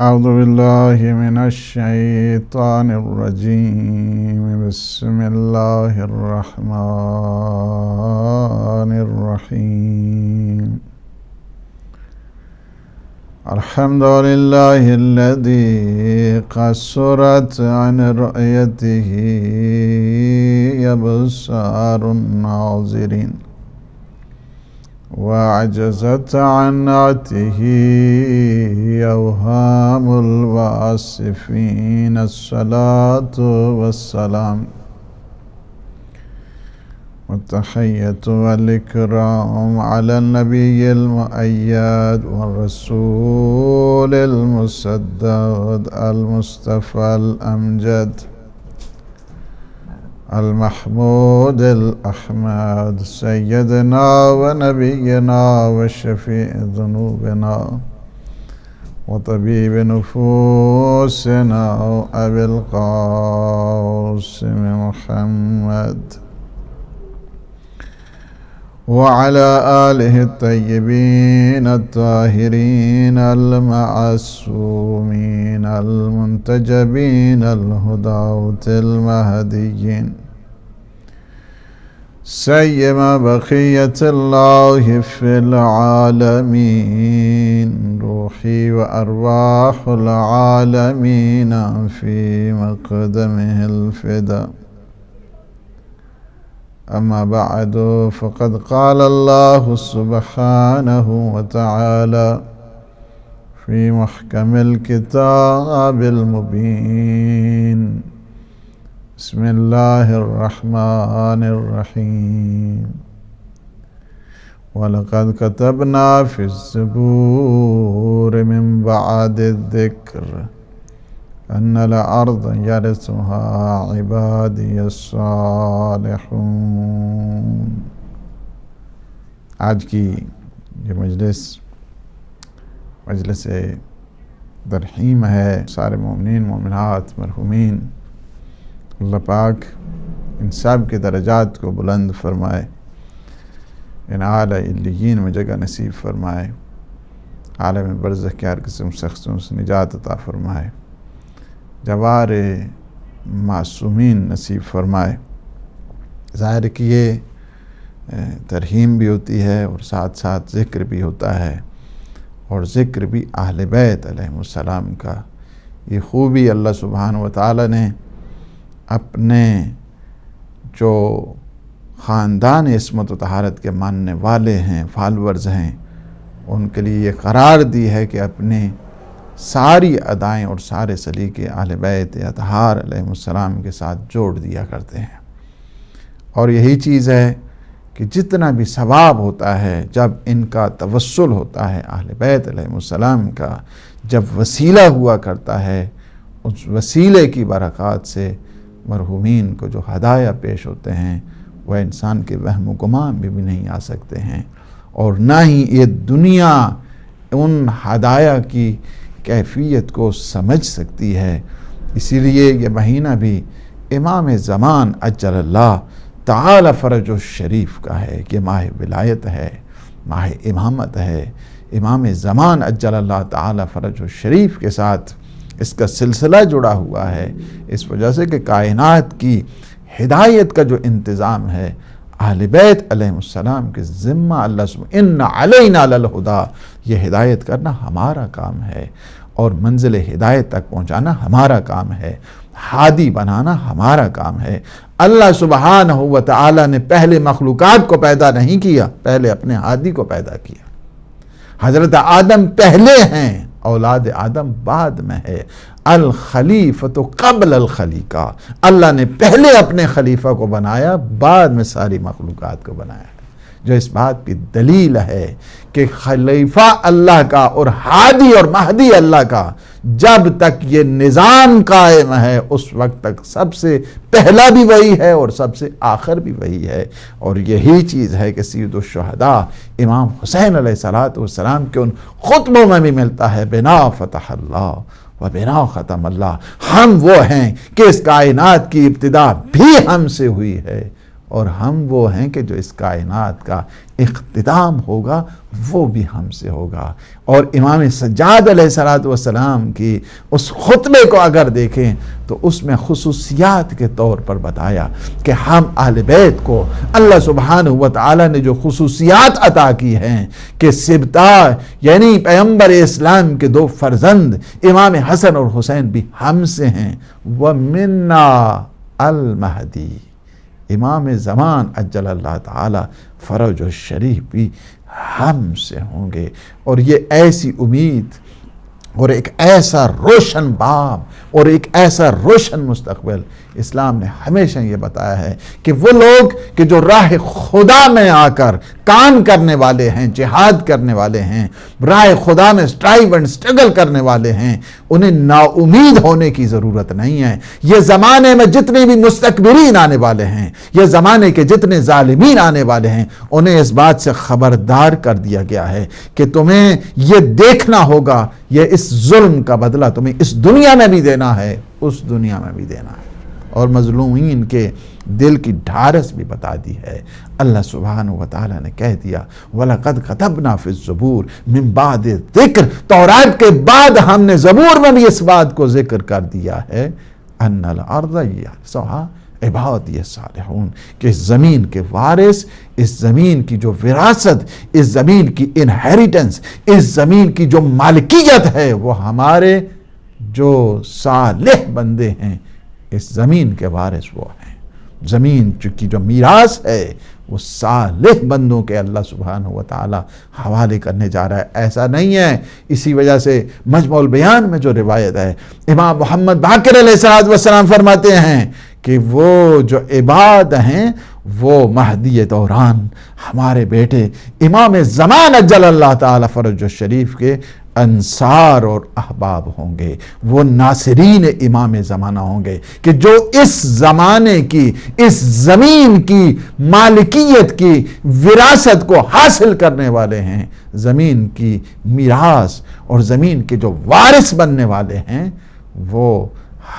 أعوذ بالله من الشيطان الرجيم. بسم الله الرحمن الرحيم. الحمد لله الذي قصرت عن رؤيته أبصار الناظرين وعجزت عن نعته أوهام الواصفين. الصلاة والسلام والتحية والإكرام على النبي المؤيد والرسول المسدد المصطفى الأمجد المحمود الأحمد سيدنا ونبينا وشفيع ذنوبنا وطبيب نفوسنا أبي القاسم محمد وعلى آله الطيبين الطاهرين المعصومين المنتجبين الهداة المهديين سيما بقية الله في العالمين. روحي وأرواح العالمين في مقدمه الفداء. أما بعد، فقد قال الله سبحانه وتعالى في محكم الكتاب المبين. بسم الله الرحمن الرحيم. ولقد كتبنا في الزبور من بعد الذكر أن الأرض يرثها عبادي الصالحون. آج کی یہ مجلس ترحیم ہے سارے مومنین مومنات مرحومین. اللہ پاک ان سب کے درجات کو بلند فرمائے، ان اعلیٰ علیین میں جگہ نصیب فرمائے، عالم برزخ کی ہر قسم سختیوں سے نجات عطا فرمائے، جوار معصومین نصیب فرمائے. ظاہر کہ یہ ترحیم بھی ہوتی ہے اور ساتھ ساتھ ذکر بھی ہوتا ہے، اور ذکر بھی اہل بیت علیہ السلام کا. یہ خوبی اللہ سبحانہ وتعالی نے اپنے جو خاندان عصمت و طہارت کے ماننے والے ہیں، فالورز ہیں، ان کے لیے یہ قرار دی ہے کہ اپنے ساری ادائیں اور سارے سلیقے اہل بیت اطہار علیہ السلام کے ساتھ جوڑ دیا کرتے ہیں. اور یہی چیز ہے کہ جتنا بھی ثواب ہوتا ہے جب ان کا توسل ہوتا ہے، اہل بیت علیہ السلام کا جب وسیلہ ہوا کرتا ہے، اس وسیلے کی برکات سے مرحومین کو جو ہدایہ پیش ہوتے ہیں وہ انسان کے وہم و گمان بھی نہیں آ سکتے ہیں، اور نہ ہی یہ دنیا ان ہدایہ کی کیفیت کو سمجھ سکتی ہے. اسی لیے یہ مہینہ بھی امام زمان اجل اللہ تعالی فرج الشریف کا ہے کہ ماہ ولایت ہے، ماہ امامت ہے. امام زمان اجل اللہ تعالی فرج الشریف کے ساتھ اس کا سلسلہ جڑا ہوا ہے، اس وجہ سے کہ کائنات کی ہدایت کا جو انتظام ہے اہل بیت علیہ السلام کے ذمہ اللہ سبحانہ ان علینا للہدا، یہ ہدایت کرنا ہمارا کام ہے، اور منزل ہدایت تک پہنچانا ہمارا کام ہے، ہادی بنانا ہمارا کام ہے. اللہ سبحانہ وتعالی نے پہلے مخلوقات کو پیدا نہیں کیا، پہلے اپنے ہادی کو پیدا کیا. حضرت آدم پہلے ہیں، اولاد آدم بعد میں ہے. الخلیفۃ قبل الخلیقہ، اللہ نے پہلے اپنے خلیفہ کو بنایا، بعد میں ساری مخلوقات کو بنایا، جو اس بات کی دلیل ہے کہ خلیفہ اللہ کا اور ہادی اور مہدی اللہ کا جب تک یہ نظام قائم ہے اس وقت تک سب سے پہلا بھی وہی ہے اور سب سے آخر بھی وہی ہے. اور یہی چیز ہے کہ سید الشہداء امام حسین علیہ السلام کے ان خطبوں میں بھی ملتا ہے، بنا فتح اللہ و بنا ختم اللہ. ہم وہ ہیں کہ اس کائنات کی ابتدا بھی ہم سے ہوئی ہے اور ہم وہ ہیں کہ جو اس کائنات کا اختتام ہوگا وہ بھی ہم سے ہوگا۔ اور امام سجاد علیہ السلام کی اس خطبے کو اگر دیکھیں تو اس میں خصوصیات کے طور پر بتایا کہ ہم اہل بیت کو اللہ سبحانہ وتعالی نے جو خصوصیات عطا کی ہیں کہ سبطہ یعنی پیغمبر اسلام کے دو فرزند امام حسن اور حسین بھی ہم سے ہیں، وَمِنَّا الْمَهْدِي، امام زمان عجل اللہ تعالی فرج الشریف بھی ہم سے ہوں گے۔ اور یہ ایسی امید اور ایک ایسا روشن باب اور ایک ایسا روشن مستقبل اسلام نے ہمیشہ یہ بتایا ہے کہ وہ لوگ کہ جو راہ خدا میں آ کر کام کرنے والے ہیں، جہاد کرنے والے ہیں، راہ خدا میں سٹرائیو اینڈ سٹرگل کرنے والے ہیں، انہیں نا امید ہونے کی ضرورت نہیں ہے۔ یہ زمانے میں جتنے بھی مستکبرین آنے والے ہیں، یہ زمانے کے جتنے ظالمین آنے والے ہیں، انہیں اس بات سے خبردار کر دیا گیا ہے کہ تمہیں یہ دیکھنا ہوگا، یہ اس ظلم کا بدلہ تمہیں اس دنیا میں بھی دینا ہے، اس دنیا میں بھی دینا ہے۔ اور مظلومین کے دل کی ڈھارس بھی بتا دی ہے۔ اللہ سبحانہ وتعالی نے کہہ دیا وَلَقَدْ كَتَبْنَا فِي الزُّبُورِ مِن بَعْدِ الذِّكْرِ، تورات کے بعد ہم نے زبور میں بھی اس بات کو ذکر کر دیا ہے أَنَّ الْأَرْضَ يَرِثُهَا عِبَادِيَ الصَّالِحُونَ، کہ اس زمین کے وارث، اس زمین کی جو وراثت، اس زمین کی انہیریٹنس، اس زمین کی جو مالکیت ہے وہ ہمارے جو صالح بندے ہیں، اس زمین کے وارث وہ ہیں۔ زمین کی جو میراث ہے وہ صالح بندوں کے اللہ سبحانہ وتعالی حوالے کرنے جا رہا ہے۔ ایسا نہیں ہے، اسی وجہ سے مجمع البیان میں جو روایت ہے امام محمد باقر علیہ السلام فرماتے ہیں کہ وہ جو عباد ہیں وہ مہدی دوران ہمارے بیٹے امام زمان عجل اللہ تعالی فرج الشریف کے انصار اور احباب ہوں گے، وہ ناصرین امام زمانہ ہوں گے کہ جو اس زمانے کی، اس زمین کی مالکیت کی وراثت کو حاصل کرنے والے ہیں، زمین کی میراث اور زمین کے جو وارث بننے والے ہیں وہ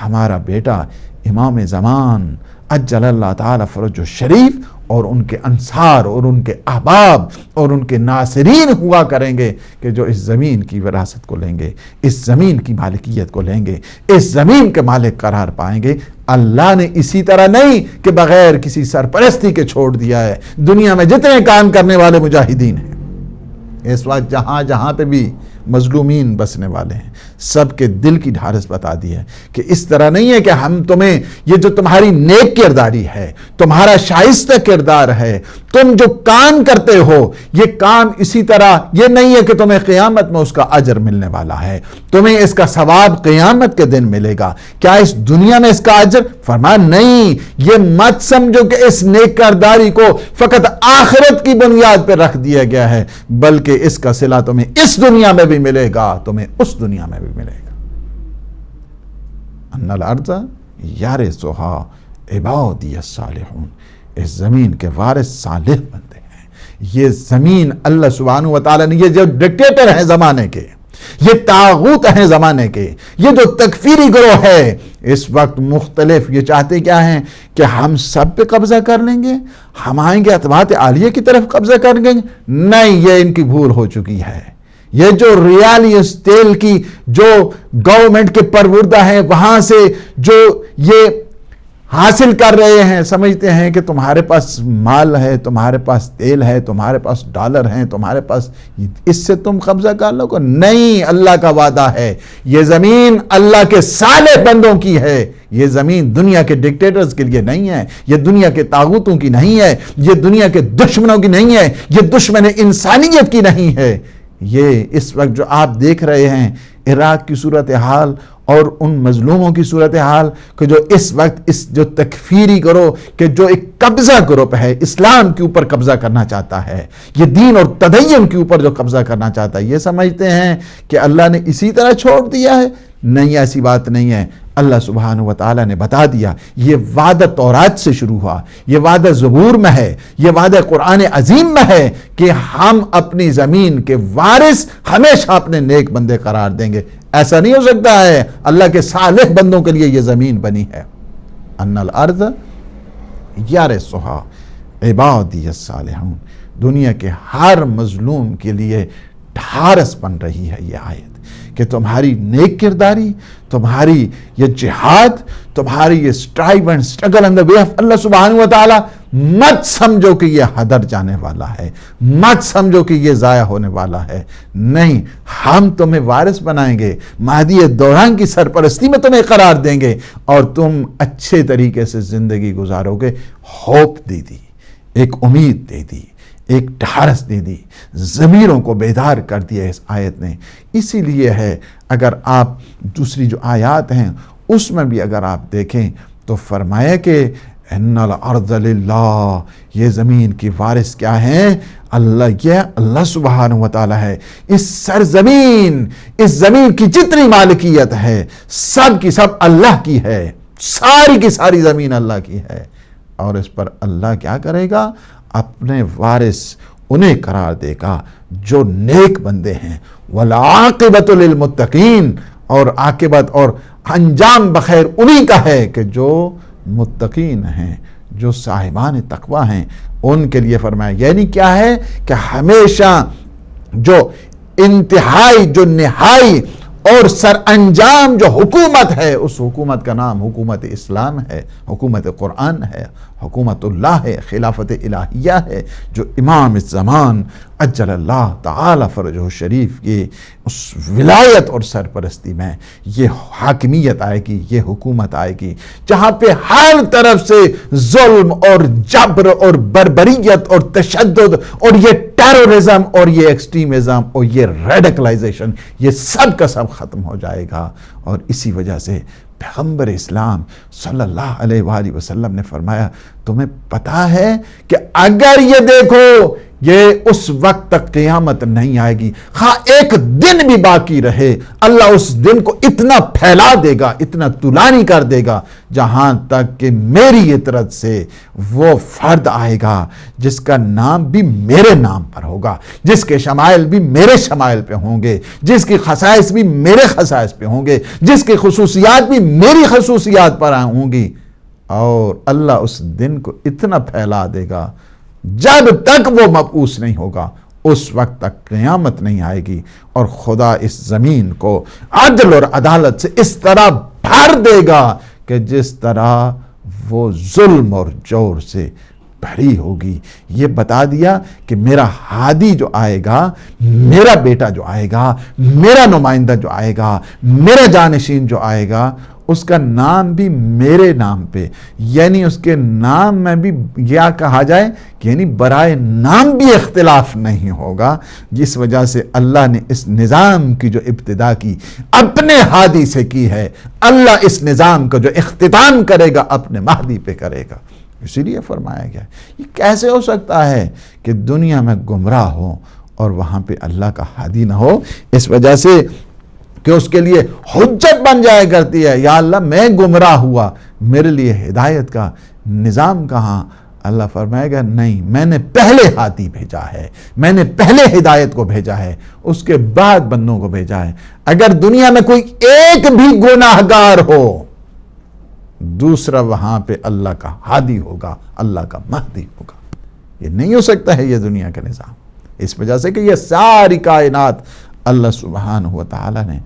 ہمارا بیٹا امام زمان عجل اللہ تعالی فرج الشریف اور ان کے انصار اور ان کے احباب اور ان کے ناصرین ہوا کریں گے کہ جو اس زمین کی وراثت کو لیں گے، اس زمین کی مالکیت کو لیں گے، اس زمین کے مالک قرار پائیں گے۔ اللہ نے اسی طرح نہیں کہ بغیر کسی سرپرستی کے چھوڑ دیا ہے۔ دنیا میں جتنے کام کرنے والے مجاہدین ہیں، اس وقت جہاں جہاں پہ بھی مظلومین بسنے والے ہیں، سب کے دل کی ڈھارس بتا دی ہے کہ اس طرح نہیں ہے کہ ہم تمہیں یہ جو تمہاری نیک کرداری ہے، تمہارا شائستہ کردار ہے، تم جو کام کرتے ہو، یہ کام اسی طرح یہ نہیں ہے کہ تمہیں قیامت میں اس کا اجر ملنے والا ہے، تمہیں اس کا ثواب قیامت کے دن ملے گا۔ کیا اس دنیا میں اس کا اجر؟ فرمایا نہیں، یہ مت سمجھو کہ اس نیک کرداری کو فقط آخرت کی بنیاد پہ رکھ دیا گیا ہے، بلکہ اس کا صلہ تمہیں اس دنیا میں بھی ملے گا، تمہیں اس دنیا میں بھی ملے گا۔ ان الارض یرثھا عبادی الصالحون، اس زمین کے وارث صالح بندے ہیں۔ یہ زمین اللہ سبحانہ وتعالی نے، یہ جو ڈکٹیٹر ہیں زمانے کے، یہ طاغوت ہیں زمانے کے، یہ جو تکفیری گروہ ہے اس وقت مختلف، یہ چاہتے کیا ہیں کہ ہم سب پہ قبضہ کر لیں گے، ہم آئیں گے اطباعت عالیہ کی طرف قبضہ کر لیں گے۔ نہیں، یہ ان کی بھول ہو چکی ہے۔ یہ جو ریالیس تیل کی جو گورنمنٹ کے پروردہ ہیں وہاں سے جو یہ حاصل کر رہے ہیں، سمجھتے ہیں کہ تمہارے پاس مال ہے، تمہارے پاس تیل ہے، تمہارے پاس ڈالر ہیں، تمہارے پاس، اس سے تم قبضہ کر لو گے۔ نہیں، اللہ کا وعدہ ہے یہ زمین اللہ کے صالح بندوں کی ہے، یہ زمین دنیا کے ڈکٹیٹرز کے لیے نہیں ہے، یہ دنیا کے طاغوتوں کی نہیں ہے، یہ دنیا کے دشمنوں کی نہیں ہے، یہ دشمن انسانیت کی نہیں ہے۔ یہ اس وقت جو آپ دیکھ رہے ہیں عراق کی صورتحال اور ان مظلوموں کی صورتحال کہ جو اس وقت اس جو تکفیری گروہ کہ جو ایک قبضہ گروپ ہے، اسلام کے اوپر قبضہ کرنا چاہتا ہے، یہ دین اور تدین کے اوپر جو قبضہ کرنا چاہتا ہے، یہ سمجھتے ہیں کہ اللہ نے اسی طرح چھوڑ دیا ہے۔ نہیں، ایسی بات نہیں ہے۔ اللہ سبحانہ وتعالی نے بتا دیا، یہ وعدہ تورات سے شروع ہوا، یہ وعدہ زبور میں ہے، یہ وعدہ قرآن عظیم میں ہے کہ ہم اپنی زمین کے وارث ہمیشہ اپنے نیک بندے قرار دیں گے۔ ایسا نہیں ہو سکتا ہے، اللہ کے صالح بندوں کے لیے یہ زمین بنی ہے۔ ان الارض یرثھا عبادی الصالحون، دنیا کے ہر مظلوم کے لیے ڈھارس بن رہی ہے یہ آیت کہ تمہاری نیک کرداری، تمہاری یہ جہاد، تمہاری یہ strive and struggle in the way of اللہ سبحانہ و تعالی، مت سمجھو کہ یہ ہدر جانے والا ہے، مت سمجھو کہ یہ ضائع ہونے والا ہے، نہیں، ہم تمہیں وارث بنائیں گے، مہدی دوران کی سرپرستی میں تمہیں قرار دیں گے اور تم اچھے طریقے سے زندگی گزارو گے۔ ہوپ دے دی، ایک امید دے دی، ایک ڈھارس دے دی، ضمیروں کو بیدار کر دیا اس آیت نے۔ اسی لیے ہے اگر آپ دوسری جو آیات ہیں اس میں بھی اگر آپ دیکھیں تو فرمایا کہ ان الارض للہ، یہ زمین کی وارث کیا ہیں؟ اللہ سبحانہ و تعالی ہے۔ اس سرزمین، اس زمین کی جتنی مالکیت ہے سب کی سب اللہ کی ہے، ساری کی ساری زمین اللہ کی ہے، اور اس پر اللہ کیا کرے گا؟ اپنے وارث انہیں قرار دے گا جو نیک بندے ہیں۔ والعاقبۃ للمتقین، اور عاقبت اور انجام بخیر انہی کا ہے کہ جو متقین ہیں، جو صاحبان تقوی ہیں، ان کے لیے فرمایا۔ یعنی کیا ہے کہ ہمیشہ جو انتہائی، جو نہائی اور سر انجام جو حکومت ہے، اس حکومت کا نام حکومت اسلام ہے، حکومت قرآن ہے، حکومت اللہ ہے، خلافت الہیہ ہے، جو امام الزمان اجل اللہ تعالی فرجہ الشریف کی اس ولایت اور سرپرستی میں یہ حاکمیت آئے گی، یہ حکومت آئے گی، جہاں پہ ہر طرف سے ظلم اور جبر اور بربریت اور تشدد اور یہ ٹیرورزم اور یہ ایکسٹریمزم اور یہ ریڈیکلائزیشن، یہ سب کا سب ختم ہو جائے گا۔ اور اسی وجہ سے پیغمبر اسلام صلی اللہ علیہ وآلہ وسلم نے فرمایا، تمہیں پتا ہے کہ اگر یہ دیکھو یہ اس وقت تک قیامت نہیں آئے گی، ہاں ایک دن بھی باقی رہے، اللہ اس دن کو اتنا پھیلا دے گا، اتنا طولانی کر دے گا، جہاں تک کہ میری اطرت سے وہ فرد آئے گا جس کا نام بھی میرے نام پر ہوگا، جس کے شمائل بھی میرے شمائل پہ ہوں گے، جس کی خصائص بھی میرے خصائص پہ ہوں گے، جس کی خصوصیات بھی میری خصوصیات پر ہوں گی، اور اللہ اس دن کو اتنا پھیلا دے گا جب تک وہ مبعوث نہیں ہوگا، اس وقت تک قیامت نہیں آئے گی، اور خدا اس زمین کو عدل اور عدالت سے اس طرح بھر دے گا کہ جس طرح وہ ظلم اور جور سے بھری ہوگی۔ یہ بتا دیا کہ میرا ہادی جو آئے گا، میرا بیٹا جو آئے گا، میرا نمائندہ جو آئے گا، میرا جانشین جو آئے گا، اس کا نام بھی میرے نام پہ، یعنی اس کے نام میں بھی یا کہا جائے کہ یعنی برائے نام بھی اختلاف نہیں ہوگا، جس وجہ سے اللہ نے اس نظام کی جو ابتدا کی اپنے ہادی سے کی ہے، اللہ اس نظام کا جو اختتام کرے گا اپنے مہدی پہ کرے گا۔ اسی لیے فرمایا گیا یہ کیسے ہو سکتا ہے کہ دنیا میں گمراہ ہو اور وہاں پہ اللہ کا ہادی نہ ہو؟ اس وجہ سے کہ اس کے لیے حجت بن جایا کرتی ہے، یا اللہ میں گمراہ ہوا، میرے لیے ہدایت کا نظام کہاں؟ اللہ فرمائے گا نہیں، میں نے پہلے ہادی بھیجا ہے، میں نے پہلے ہدایت کو بھیجا ہے، اس کے بعد بندوں کو بھیجا ہے۔ اگر دنیا میں کوئی ایک بھی گناہگار ہو، دوسرا وہاں پہ اللہ کا ہادی ہوگا، اللہ کا مہدی ہوگا۔ یہ نہیں ہو سکتا ہے یہ دنیا کا نظام، اس وجہ سے کہ یہ ساری کائنات اللہ سبحانہ و تعالی نے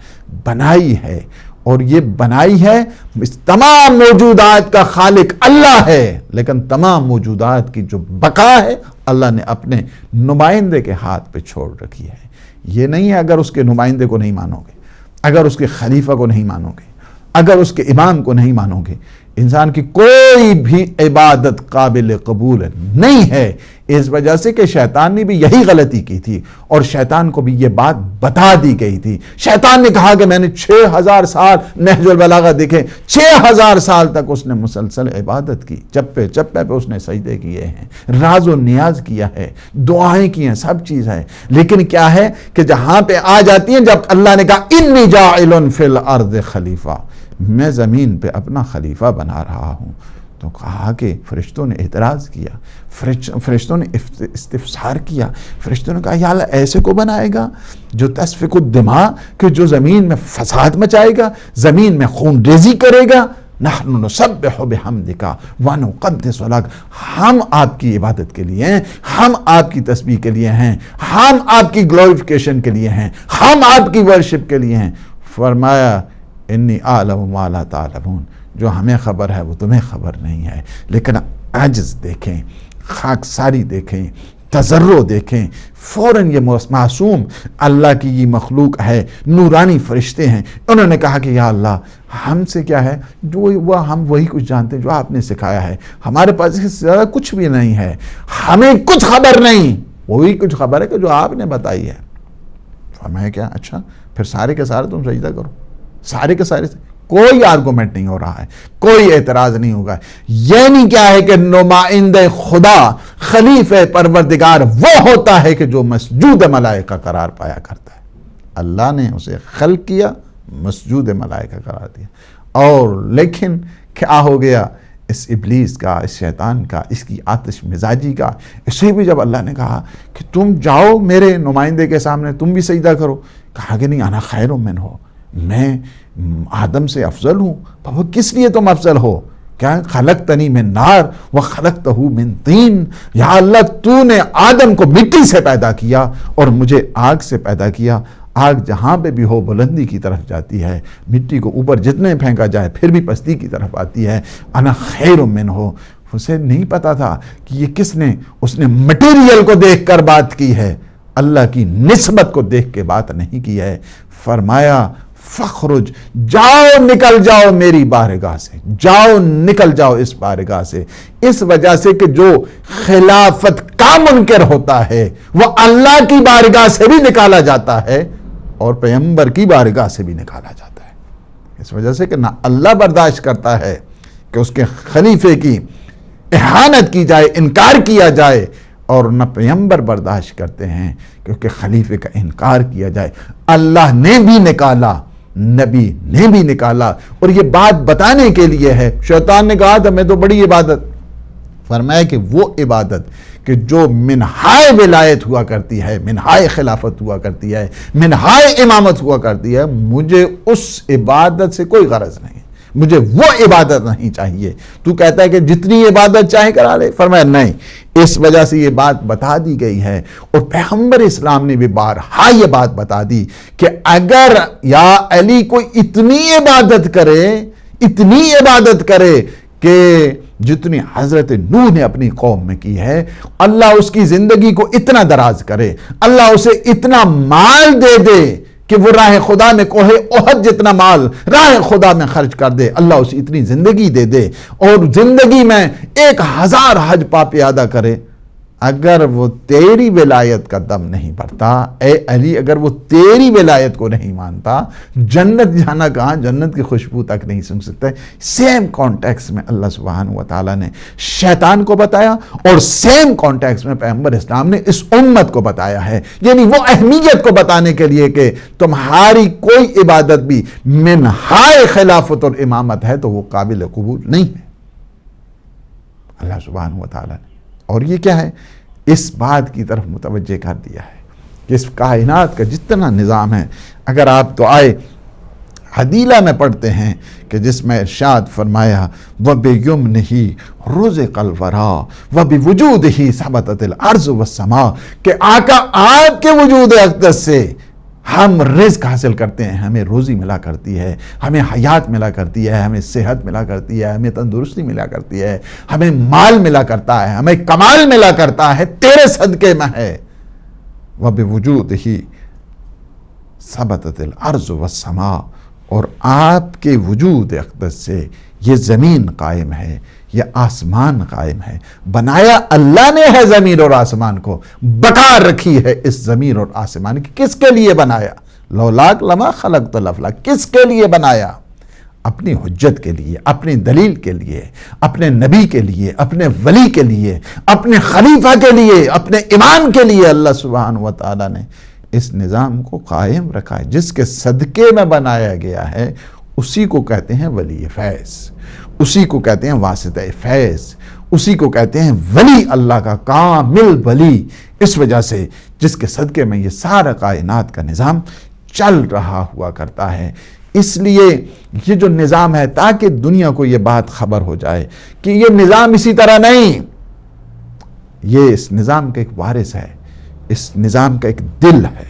بنائی ہے، اور یہ بنائی ہے، اس تمام موجودات کا خالق اللہ ہے، لیکن تمام موجودات کی جو بقا ہے اللہ نے اپنے نمائندے کے ہاتھ پہ چھوڑ رکھی ہے۔ یہ نہیں ہے اگر اس کے نمائندے کو نہیں مانو گے، اگر اس کے خلیفہ کو نہیں مانو گے، اگر اس کے امام کو نہیں مانو گے، انسان کی کوئی بھی عبادت قابل قبول نہیں ہے۔ اس وجہ سے کہ شیطان نے بھی یہی غلطی کی تھی، اور شیطان کو بھی یہ بات بتا دی گئی تھی۔ شیطان نے کہا کہ میں نے 6000 سال، نہج البلاغہ دیکھیں، 6000 سال تک اس نے مسلسل عبادت کی، چپے چپے پہ اس نے سجدے کیے ہیں، راز و نیاز کیا ہے، دعائیں کی ہیں، سب چیز ہے، لیکن کیا ہے کہ جہاں پہ آ جاتی ہیں، جب اللہ نے کہا انی جاعل فی الارض خلیفہ، میں زمین پہ اپنا خلیفہ بنا رہا ہوں، تو کہا کہ فرشتوں نے اعتراض کیا، فرشتوں نے استفسار کیا، فرشتوں نے کہا یا اللہ ایسے کو بنائے گا جو تسفک الدماء، کہ جو زمین میں فساد مچائے گا، زمین میں خون ریزی کرے گا؟ نحن نسبح بحمدک ونقدس لک، ہم آپ کی عبادت کے لیے ہیں، ہم آپ کی تسبیح کے لیے ہیں، ہم آپ کی گلوریفیکیشن کے لیے ہیں، ہم آپ کی ورشپ کے لیے ہیں۔ فرمایا انی اعلم ما لا تعلمون، جو ہمیں خبر ہے وہ تمہیں خبر نہیں ہے۔ لیکن عجز دیکھیں، خاکساری دیکھیں، تضرع دیکھیں، فوراً یہ معصوم اللہ کی یہ مخلوق ہے، نورانی فرشتے ہیں، انہوں نے کہا کہ یا اللہ ہم سے کیا ہے، جو ہم وہی کچھ جانتے ہیں جو آپ نے سکھایا ہے، ہمارے پاس اس سے زیادہ کچھ بھی نہیں ہے، ہمیں کچھ خبر نہیں، وہی کچھ خبر ہے کہ جو آپ نے بتائی ہے۔ فرمایا کیا؟ اچھا پھر سارے کے سارے تم سجدہ کرو، سارے کے سارے، کوئی آرگومنٹ نہیں ہو رہا ہے، کوئی اعتراض نہیں ہوگا۔ یعنی کیا ہے کہ نمائندہ خدا، خلیفہ پروردگار وہ ہوتا ہے کہ جو مسجود ملائکہ قرار پایا کرتا ہے۔ اللہ نے اسے خلق کیا، مسجود ملائکہ قرار دیا، اور لیکن کیا ہو گیا اس ابلیس کا، اس شیطان کا، اس کی آتش مزاجی کا، اسے بھی جب اللہ نے کہا کہ تم جاؤ میرے نمائندے کے سامنے تم بھی سجدہ کرو، کہا کہ نہیں، انا خیر منہ، میں آدم سے افضل ہوں۔ بابا کس لیے تم افضل ہو؟ کیا خلقتنی من نار وخلقتہ من طین، یا اللہ تو نے آدم کو مٹی سے پیدا کیا اور مجھے آگ سے پیدا کیا، آگ جہاں پہ بھی ہو بلندی کی طرف جاتی ہے، مٹی کو اوپر جتنے پھینکا جائے پھر بھی پستی کی طرف آتی ہے، انا خیر منہ۔ اسے نہیں پتا تھا کہ یہ کس نے، اس نے مٹیریل کو دیکھ کر بات کی ہے، اللہ کی نسبت کو دیکھ کے بات نہیں کی ہے۔ فرمایا فخرج، جاؤ نکل جاؤ میری بارگاہ سے، جاؤ نکل جاؤ اس بارگاہ سے، اس وجہ سے کہ جو خلافت کا منکر ہوتا ہے وہ اللہ کی بارگاہ سے بھی نکالا جاتا ہے اور پیغمبر کی بارگاہ سے بھی نکالا جاتا ہے، اس وجہ سے کہ نہ اللہ برداشت کرتا ہے کہ اس کے خلیفے کی اہانت کی جائے، انکار کیا جائے، اور نہ پیغمبر برداشت کرتے ہیں کیونکہ خلیفے کا انکار کیا جائے۔ اللہ نے بھی نکالا، نبی نے بھی نکالا، اور یہ بات بتانے کے لیے ہے۔ شیطان نے کہا تھا میں تو بڑی عبادت، فرمایا کہ وہ عبادت کہ جو منہائے ولایت ہوا کرتی ہے، منہائے خلافت ہوا کرتی ہے، منہائے امامت ہوا کرتی ہے، مجھے اس عبادت سے کوئی غرض نہیں، مجھے وہ عبادت نہیں چاہیے۔ تو کہتا ہے کہ جتنی عبادت چاہے کرا لے، فرمایا نہیں، اس وجہ سے یہ بات بتا دی گئی ہے، اور پیغمبر اسلام نے بھی بارہا یہ بات بتا دی کہ اگر یا علی کوئی اتنی عبادت کرے کہ جتنی حضرت نوح نے اپنی قوم میں کی ہے، اللہ اس کی زندگی کو اتنا دراز کرے، اللہ اسے اتنا مال دے دے کہ وہ راہ خدا میں کوہ احد جتنا مال راہ خدا میں خرچ کر دے، اللہ اسے اتنی زندگی دے دے، اور زندگی میں 1000 حج پاپ ادا کرے، اگر وہ تیری ولایت کا دم نہیں بھرتا، اے علی اگر وہ تیری ولایت کو نہیں مانتا، جنت جانا کہاں، جنت کی خوشبو تک نہیں سن سکتا۔ سیم کانٹیکس میں اللہ سبحانہ وتعالی نے شیطان کو بتایا، اور سیم کانٹیکس میں پیغمبر اسلام نے اس امت کو بتایا ہے، یعنی وہ اہمیت کو بتانے کے لیے کہ تمہاری کوئی عبادت بھی منہائے خلافت اور امامت ہے تو وہ قابل قبول نہیں ہے، اللہ سبحانہ وتعالی نے۔ اور یہ کیا ہے، اس بات کی طرف متوجہ کر دیا ہے کہ اس کائنات کا جتنا نظام ہے، اگر آپ تو آئے حدیلہ میں پڑھتے ہیں کہ جس میں ارشاد فرمایا وَبِيُمْنِهِ رُزِقَ الْوَرَى وَبِوُجُودِهِ ثَبَتَتِ الْأَرْضُ وَالسَّمَاءُ، کہ آقا آپ کے وجود اقدس سے ہم رزق حاصل کرتے ہیں، ہمیں روزی ملا کرتی ہے، ہمیں حیات ملا کرتی ہے، ہمیں صحت ملا کرتی ہے، ہمیں تندرستی ملا کرتی ہے، ہمیں مال ملا کرتا ہے، ہمیں کمال ملا کرتا ہے، تیرے صدقے میں ہے۔ وَبِوُجُودِهِ ثَبَتَتِ الْأَرْضُ وَالسَّمَاءُ، اور آپ کے وجود اقدس سے یہ زمین قائم ہے، یہ آسمان قائم ہے، بنایا اللہ نے ہے زمین اور آسمان کو، بقا رکھی ہے اس زمین اور آسمان کی۔ کس کے لیے بنایا؟ لولاک لما خلقت الافلاک، کس کے لیے بنایا؟ اپنی حجت کے لیے، اپنی دلیل کے لیے، اپنے نبی کے لیے، اپنے ولی کے لیے، اپنے خلیفہ کے لیے، اپنے امام کے لیے اللہ سبحانہ وتعالی نے اس نظام کو قائم رکھا ہے۔ جس کے صدقے میں بنایا گیا ہے اسی کو کہتے ہیں ولی فیض، اسی کو کہتے ہیں واسطہ فیض، اسی کو کہتے ہیں ولی، اللہ کا کامل ولی۔ اس وجہ سے جس کے صدقے میں یہ سارا کائنات کا نظام چل رہا ہوا کرتا ہے، اس لیے یہ جو نظام ہے، تاکہ دنیا کو یہ بات خبر ہو جائے کہ یہ نظام اسی طرح نہیں، یہ اس نظام کا ایک وارث ہے، اس نظام کا ایک دل ہے،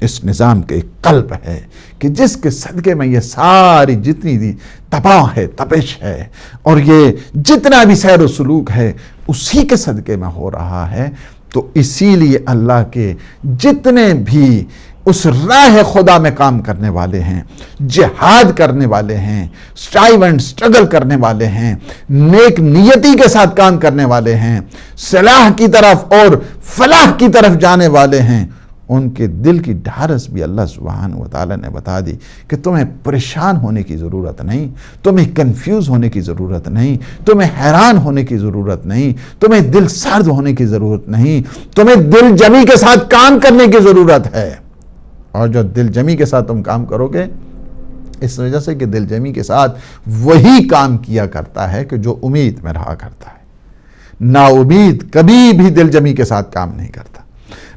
اس نظام کا ایک قلب ہے کہ جس کے صدقے میں یہ ساری جتنی بھی تباہ ہے، تپش ہے، اور یہ جتنا بھی سیر و سلوک ہے اسی کے صدقے میں ہو رہا ہے۔ تو اسی لیے اللہ کے جتنے بھی اس راہ خدا میں کام کرنے والے ہیں، جہاد کرنے والے ہیں، اسٹرائیو اینڈ اسٹرگل کرنے والے ہیں، نیک نیتی کے ساتھ کام کرنے والے ہیں، صلاح کی طرف اور فلاح کی طرف جانے والے ہیں، ان کے دل کی ڈھارس بھی اللہ سبحانہ و تعالیٰ نے بتا دی کہ تمہیں پریشان ہونے کی ضرورت نہیں، تمہیں کنفیوز ہونے کی ضرورت نہیں، تمہیں حیران ہونے کی ضرورت نہیں، تمہیں دل سرد ہونے کی ضرورت نہیں، تمہیں دل جمی کے ساتھ کام کرنے کی ضرورت ہے۔ اور جو دل جمی کے ساتھ تم کام کرو گے، اس وجہ سے کہ دل جمی کے ساتھ وہی کام کیا کرتا ہے کہ جو امید میں رہا کرتا ہے۔ نا امید کبھی بھی دل جمی کے ساتھ کام نہیں کرتا۔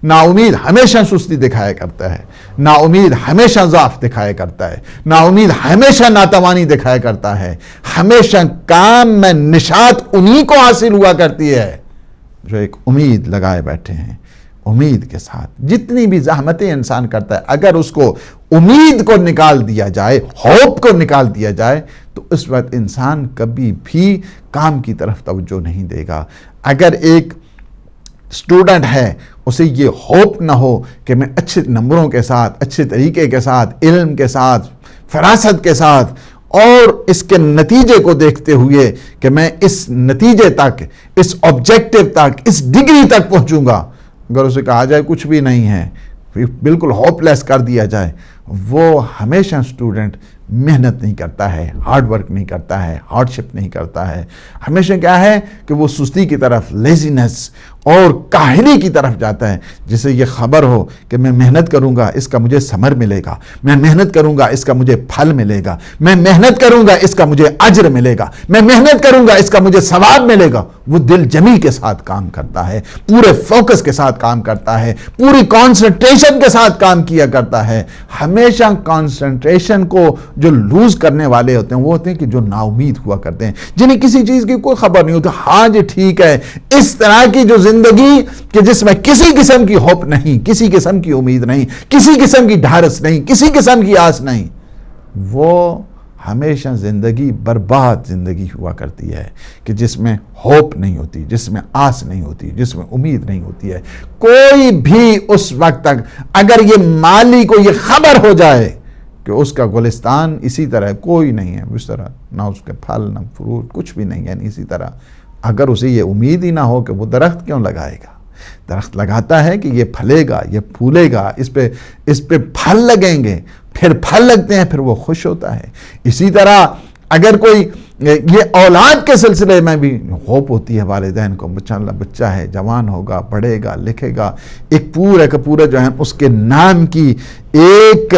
نا امید ہمیشہ سستی دکھایا کرتا ہے، نا امید ہمیشہ ضعف دکھایا کرتا ہے، نا امید ہمیشہ ناتوانی دکھایا کرتا ہے۔ ہمیشہ کام میں نشاط انہی کو حاصل ہوا کرتی ہے جو ایک امید لگائے بیٹھے ہیں۔ امید کے ساتھ جتنی بھی زحمتیں انسان کرتا ہے، اگر اس کو امید کو نکال دیا جائے، ہوپ کو نکال دیا جائے، تو اس وقت انسان کبھی بھی کام کی طرف توجہ نہیں دے گا۔ اگر ایک اسٹوڈنٹ ہے، اسے یہ ہوپ نہ ہو کہ میں اچھے نمبروں کے ساتھ، اچھے طریقے کے ساتھ، علم کے ساتھ، فراست کے ساتھ اور اس کے نتیجے کو دیکھتے ہوئے کہ میں اس نتیجے تک، اس آبجیکٹو تک، اس ڈگری تک پہنچوں گا، اگر اسے کہا جائے کچھ بھی نہیں ہے، بالکل ہوپ لیس کر دیا جائے، وہ ہمیشہ اسٹوڈنٹ محنت نہیں کرتا ہے، ہارڈ ورک نہیں کرتا ہے، ہارڈ شپ نہیں کرتا ہے، ہمیشہ کیا ہے کہ وہ سستی کی طرف، لیزینس اور کاہلی کی طرف جاتا ہے۔ جسے یہ خبر ہو کہ میں محنت کروں گا اس کا مجھے ثمر ملے گا، میں محنت کروں گا اس کا مجھے پھل ملے گا، میں محنت کروں گا اس کا مجھے اجر ملے گا، میں محنت کروں گا اس کا مجھے ثواب ملے گا، وہ دل جمی کے ساتھ کام کرتا ہے، پورے فوکس کے ساتھ کام کرتا ہے، پوری کانسنٹریشن کے ساتھ کام کیا کرتا ہے۔ ہمیشہ کانسنٹریشن کو جو لوز کرنے والے ہوتے ہیں وہ ہوتے ہیں کہ جو نا امید ہوا کرتے ہیں، جنہیں کسی چیز کی کوئی خبر نہیں ہوتی۔ ہاں جی ٹھیک ہے، اس طرح کی جو زندگی کہ جس میں کسی قسم کی ہوپ نہیں، کسی قسم کی امید نہیں، کسی قسم کی ڈھارس نہیں، کسی قسم کی آس نہیں، وہ ہمیشہ زندگی برباد زندگی ہوا کرتی ہے کہ جس میں ہوپ نہیں ہوتی، جس میں آس نہیں ہوتی، جس میں امید نہیں ہوتی ہے۔ کوئی بھی اس وقت تک اگر یہ مالی کو یہ خبر ہو جائے کہ اس کا گلستان اسی طرح کوئی نہیں ہے، اس طرح نہ اس کے پھل نہ فروٹ کچھ بھی نہیں ہے، اسی طرح اگر اسے یہ امید ہی نہ ہو کہ وہ درخت کیوں لگائے گا؟ درخت لگاتا ہے کہ یہ پھلے گا، یہ پھولے گا، اس پہ پھل لگیں گے، پھر پھل لگتے ہیں، پھر وہ خوش ہوتا ہے۔ اسی طرح اگر کوئی یہ اولاد کے سلسلے میں بھی ہوپ ہوتی ہے والدین کو، بچہ ہے، جوان ہوگا، پڑھے گا، لکھے گا، ایک پورا کا پورا جو ہے اس کے نام کی ایک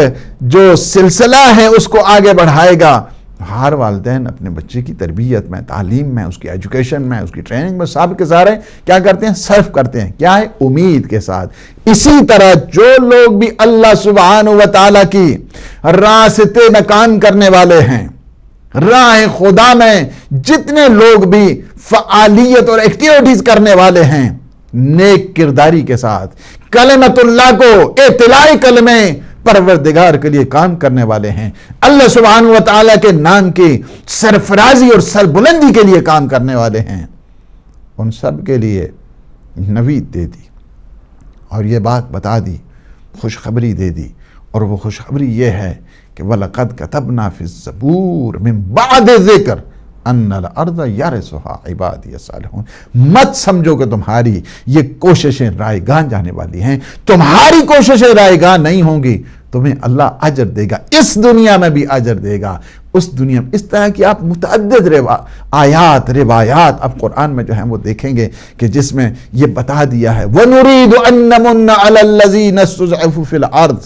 جو سلسلہ ہے اس کو آگے بڑھائے گا۔ ہر والدین اپنے بچے کی تربیت میں، تعلیم میں، اس کی ایجوکیشن میں، اس کی ٹریننگ میں سب کے سارے کیا کرتے ہیں؟ صرف کرتے ہیں، کیا ہے؟ امید کے ساتھ۔ اسی طرح جو لوگ بھی اللہ سبحانہ و تعالیٰ کی راستے میں کام کرنے والے ہیں، راہ خدا میں جتنے لوگ بھی فعالیت اور ایکٹیویٹیز کرنے والے ہیں، نیک کرداری کے ساتھ کلمت اللہ کو اطلاعی کلمے پروردگار کے لیے کام کرنے والے ہیں، اللہ سبحانہ و تعالیٰ کے نام کی سرفرازی اور سربلندی کے لیے کام کرنے والے ہیں، ان سب کے لیے نوید دے دی اور یہ بات بتا دی، خوشخبری دے دی، اور وہ خوشخبری یہ ہے کہ وَلَقَدْ كَتَبْنَا فِي الزَّبُورِ مِن بَعْدِ ذِكْرِ أَنَّ الْأَرْضَ يَرِثُهَا عِبَادِيَ الصَّالِحُونَ۔ مت سمجھو کہ تمہاری یہ کوششیں رائے گاہ جانے والی ہیں، تمہاری کوششیں رائے گاہ نہیں ہوں گی، تمہیں اللہ اجر دے گا، اس دنیا میں بھی اجر دے گا، اس دنیا میں۔ اس طرح کی آپ متعدد آیات، روایات آپ قرآن میں جو ہیں وہ دیکھیں گے کہ جس میں یہ بتا دیا ہے وَنُرِيدُ أَن نَّمُنَّ عَلَى الَّذِينَ اسْتُضْعِفُوا فِي الْأَرْضِ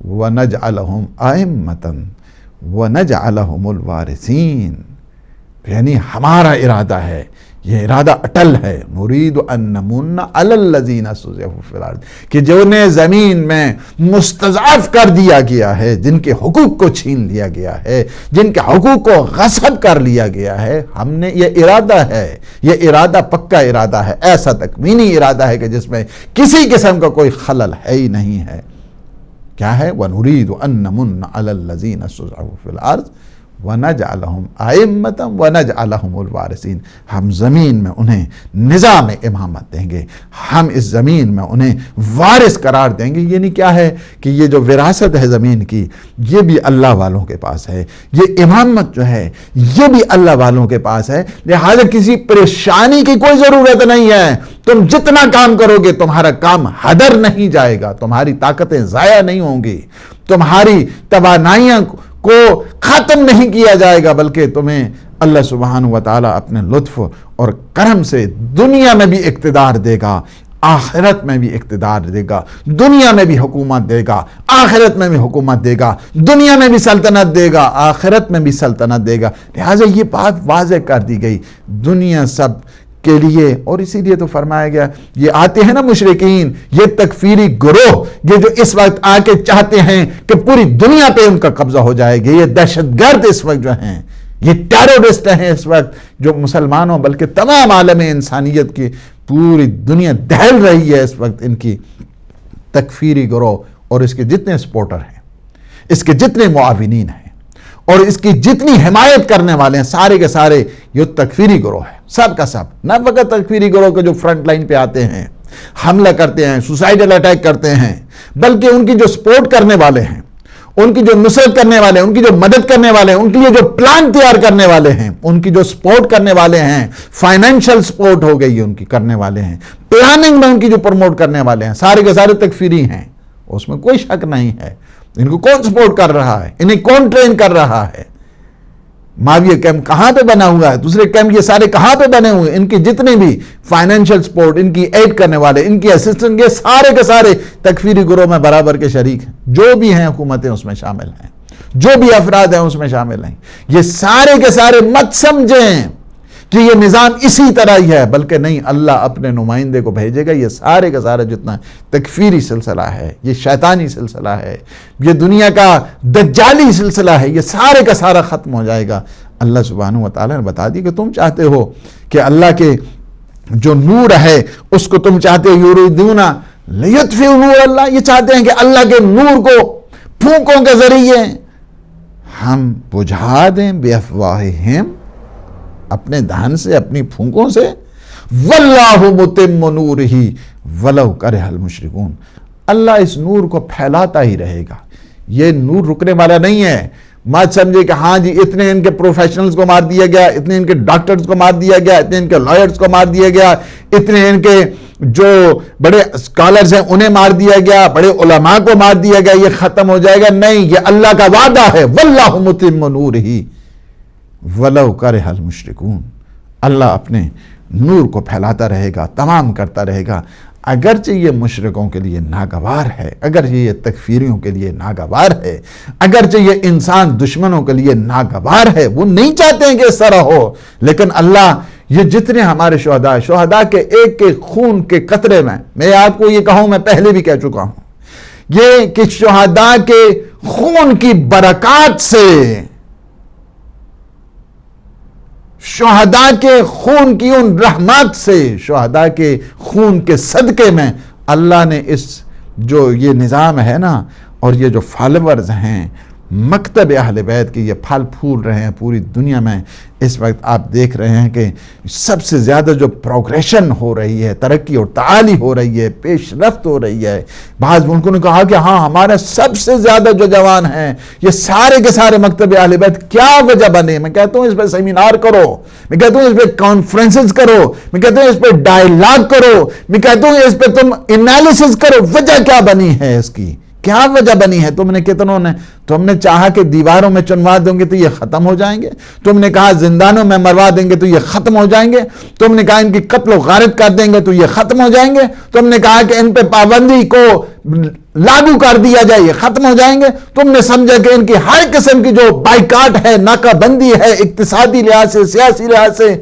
وَنَجْعَلَهُمْ أَئِمَّةً وَنَجْعَلَهُمُ الْوَارِثِينَ۔ یعنی ہمارا ارادہ ہے، یہ ارادہ اٹل ہے، نرید ان نمن علی الذین استضعفوا فی الارض، کہ جنہیں زمین میں مستضعف کر دیا گیا ہے، جن کے حقوق کو چھین لیا گیا ہے، جن کے حقوق کو غصب کر لیا گیا ہے، ہم نے یہ ارادہ ہے، یہ ارادہ پکا ارادہ ہے، ایسا تکوینی ارادہ ہے کہ جس میں کسی قسم کا کوئی خلل ہے ہی نہیں ہے۔ کیا ہے؟ وَنُرِيدُ أَن نَّمُنَّ عَلَى الَّذِينَ اسْتُضْعِفُوا فِي الْأَرْضِ وَنَجْعَلَهُمْ أَئِمَّةً وَنَجْعَلَهُمُ الْوَارِثِينَ، ہم زمین میں انہیں نظام امامت دیں گے، ہم اس زمین میں انہیں وارث قرار دیں گے۔ یعنی کیا ہے کہ یہ جو وراثت ہے زمین کی، یہ بھی اللہ والوں کے پاس ہے، یہ امامت جو ہے یہ بھی اللہ والوں کے پاس ہے، لہذا کسی پریشانی کی کوئی ضرورت نہیں ہے۔ تم جتنا کام کرو گے تمہارا کام ہدر نہیں جائے گا، تمہاری طاقتیں ضائع نہیں ہوں گی، تمہاری توانائیاں کو ختم نہیں کیا جائے گا، بلکہ تمہیں اللہ سبحانہ وتعالی اپنے لطف اور کرم سے دنیا میں بھی اقتدار دے گا، آخرت میں بھی اقتدار دے گا، دنیا میں بھی حکومت دے گا، آخرت میں بھی حکومت دے گا، دنیا میں بھی سلطنت دے گا، آخرت میں بھی سلطنت دے گا۔ لہٰذا یہ بات واضح کر دی گئی دنیا سب کے لیے، اور اسی لیے تو فرمایا گیا، یہ آتے ہیں نا مشرکین، یہ تکفیری گروہ، یہ جو اس وقت آ کے چاہتے ہیں کہ پوری دنیا پہ ان کا قبضہ ہو جائے گا، یہ دہشت گرد اس وقت جو ہیں، یہ ٹیرورسٹ ہیں اس وقت، جو مسلمانوں بلکہ تمام عالم انسانیت کی پوری دنیا دہل رہی ہے اس وقت ان کی تکفیری گروہ، اور اس کے جتنے سپورٹر ہیں، اس کے جتنے معاونین ہیں، اور اس کی جتنی حمایت کرنے والے ہیں، سارے کے سارے یہ تکفیری گروہ ہے، سب کا سب، نہ فقط تکفیری گروہ کے جو فرنٹ لائن پہ آتے ہیں، حملہ کرتے ہیں، سوسائیڈل اٹیک کرتے ہیں، بلکہ ان کی جو سپورٹ کرنے والے ہیں، ان کی جو نصرت کرنے والے ہیں، ان کی جو مدد کرنے والے ہیں، ان کے لیے جو پلان تیار کرنے والے ہیں، ان کی جو سپورٹ کرنے والے ہیں، فائنینشل سپورٹ ہو گئی ان کی کرنے والے ہیں، پلاننگ میں ان کی جو پروموٹ کرنے والے ہیں، سارے کے سارے تکفیری ہیں، اس میں کوئی شک نہیں ہے۔ ان کو کون سپورٹ کر رہا ہے؟ انہیں کون ٹرین کر رہا ہے؟ معاویہ کیمپ کہاں پہ بنا ہوا ہے؟ دوسرے کیمپ یہ سارے کہاں پہ بنے ہوئے؟ ان کی جتنے بھی فائنینشل سپورٹ، ان کی ایڈ کرنے والے، ان کی اسسٹنٹ، یہ سارے کے سارے تکفیری گروہ میں برابر کے شریک ہیں، جو بھی ہیں حکومتیں اس میں شامل ہیں، جو بھی افراد ہیں اس میں شامل ہیں۔ یہ سارے کے سارے مت سمجھیں کہ یہ نظام اسی طرح ہی ہے، بلکہ نہیں، اللہ اپنے نمائندے کو بھیجے گا، یہ سارے کا سارا جتنا تکفیری سلسلہ ہے، یہ شیطانی سلسلہ ہے، یہ دنیا کا دجالی سلسلہ ہے، یہ سارے کا سارا ختم ہو جائے گا۔ اللہ سبحانہ وتعالی نے بتا دی کہ تم چاہتے ہو کہ اللہ کے جو نور ہے اس کو تم چاہتے ہو، یریدون لیطفئوا نور اللہ، یہ چاہتے ہیں کہ اللہ کے نور کو پھونکوں کے ذریعے ہم بجھا دیں، بافواہہم، اپنے دہن سے، اپنی پھونکوں سے، واللہ متم نورہ ولو کرہ المشرکون، اللہ اس نور کو پھیلاتا ہی رہے گا، یہ نور رکنے والا نہیں ہے۔ مت سمجھے کہ ہاں جی اتنے ان کے پروفیشنلز کو مار دیا گیا، اتنے ان کے ڈاکٹرز کو مار دیا گیا، اتنے ان کے لائرز کو مار دیا گیا، اتنے ان کے جو بڑے اسکالرز ہیں انہیں مار دیا گیا، بڑے علماء کو مار دیا گیا، یہ ختم ہو جائے گا۔ نہیں، یہ اللہ کا وعدہ ہے، واللہ متم نورہ ولو کرہ المشرکون، اللہ اپنے نور کو پھیلاتا رہے گا، تمام کرتا رہے گا، اگرچہ یہ مشرکوں کے لیے ناگوار ہے، اگرچہ یہ تکفیریوں کے لیے ناگوار ہے، اگرچہ یہ انسان دشمنوں کے لیے ناگوار ہے، وہ نہیں چاہتے ہیں کہ اس طرح ہو، لیکن اللہ یہ جتنے ہمارے شہداء کے ایک کے خون کے قطرے میں آپ کو یہ کہوں، میں پہلے بھی کہہ چکا ہوں، یہ کہ شہداء کے خون کی برکات سے، شہداء کے خون کی ان رحمت سے، شہداء کے خون کے صدقے میں اللہ نے اس جو یہ نظام ہے نا، اور یہ جو فالورز ہیں مکتب اہل بیت کے، یہ پھل پھول رہے ہیں پوری دنیا میں۔ اس وقت آپ دیکھ رہے ہیں کہ سب سے زیادہ جو پروگریشن ہو رہی ہے، ترقی اور تعالی ہو رہی ہے، پیش رفت ہو رہی ہے۔ بعض ملکوں نے کہا کہ ہاں ہمارے سب سے زیادہ جو جوان ہیں یہ سارے کے سارے مکتب اہل بیت، کیا وجہ بنے؟ میں کہتا ہوں اس پہ سیمینار کرو، میں کہتا ہوں اس پہ کانفرنسز کرو، میں کہتا ہوں اس پہ ڈائیلاگ کرو، میں کہتا ہوں اس پہ تم انالیسز کرو، وجہ کیا بنی ہے اس کی، کیا وجہ بنی ہے؟ تم نے کتنوں نے، تم نے چاہا کہ دیواروں میں چنوا دیں گے تو یہ ختم ہو جائیں گے، تم نے کہا زندانوں میں مروا دیں گے تو یہ ختم ہو جائیں گے، تم نے کہا ان کی قتل و غارت کر دیں گے تو یہ ختم ہو جائیں گے، تم نے کہا کہ ان پہ پابندی کو لاگو کر دیا جائے یہ ختم ہو جائیں گے. تم نے سمجھا کہ ان کی ہر قسم کی جو بائیکاٹ ہے، ناکہ بندی ہے، اقتصادی لحاظ سے، سیاسی لحاظ سے،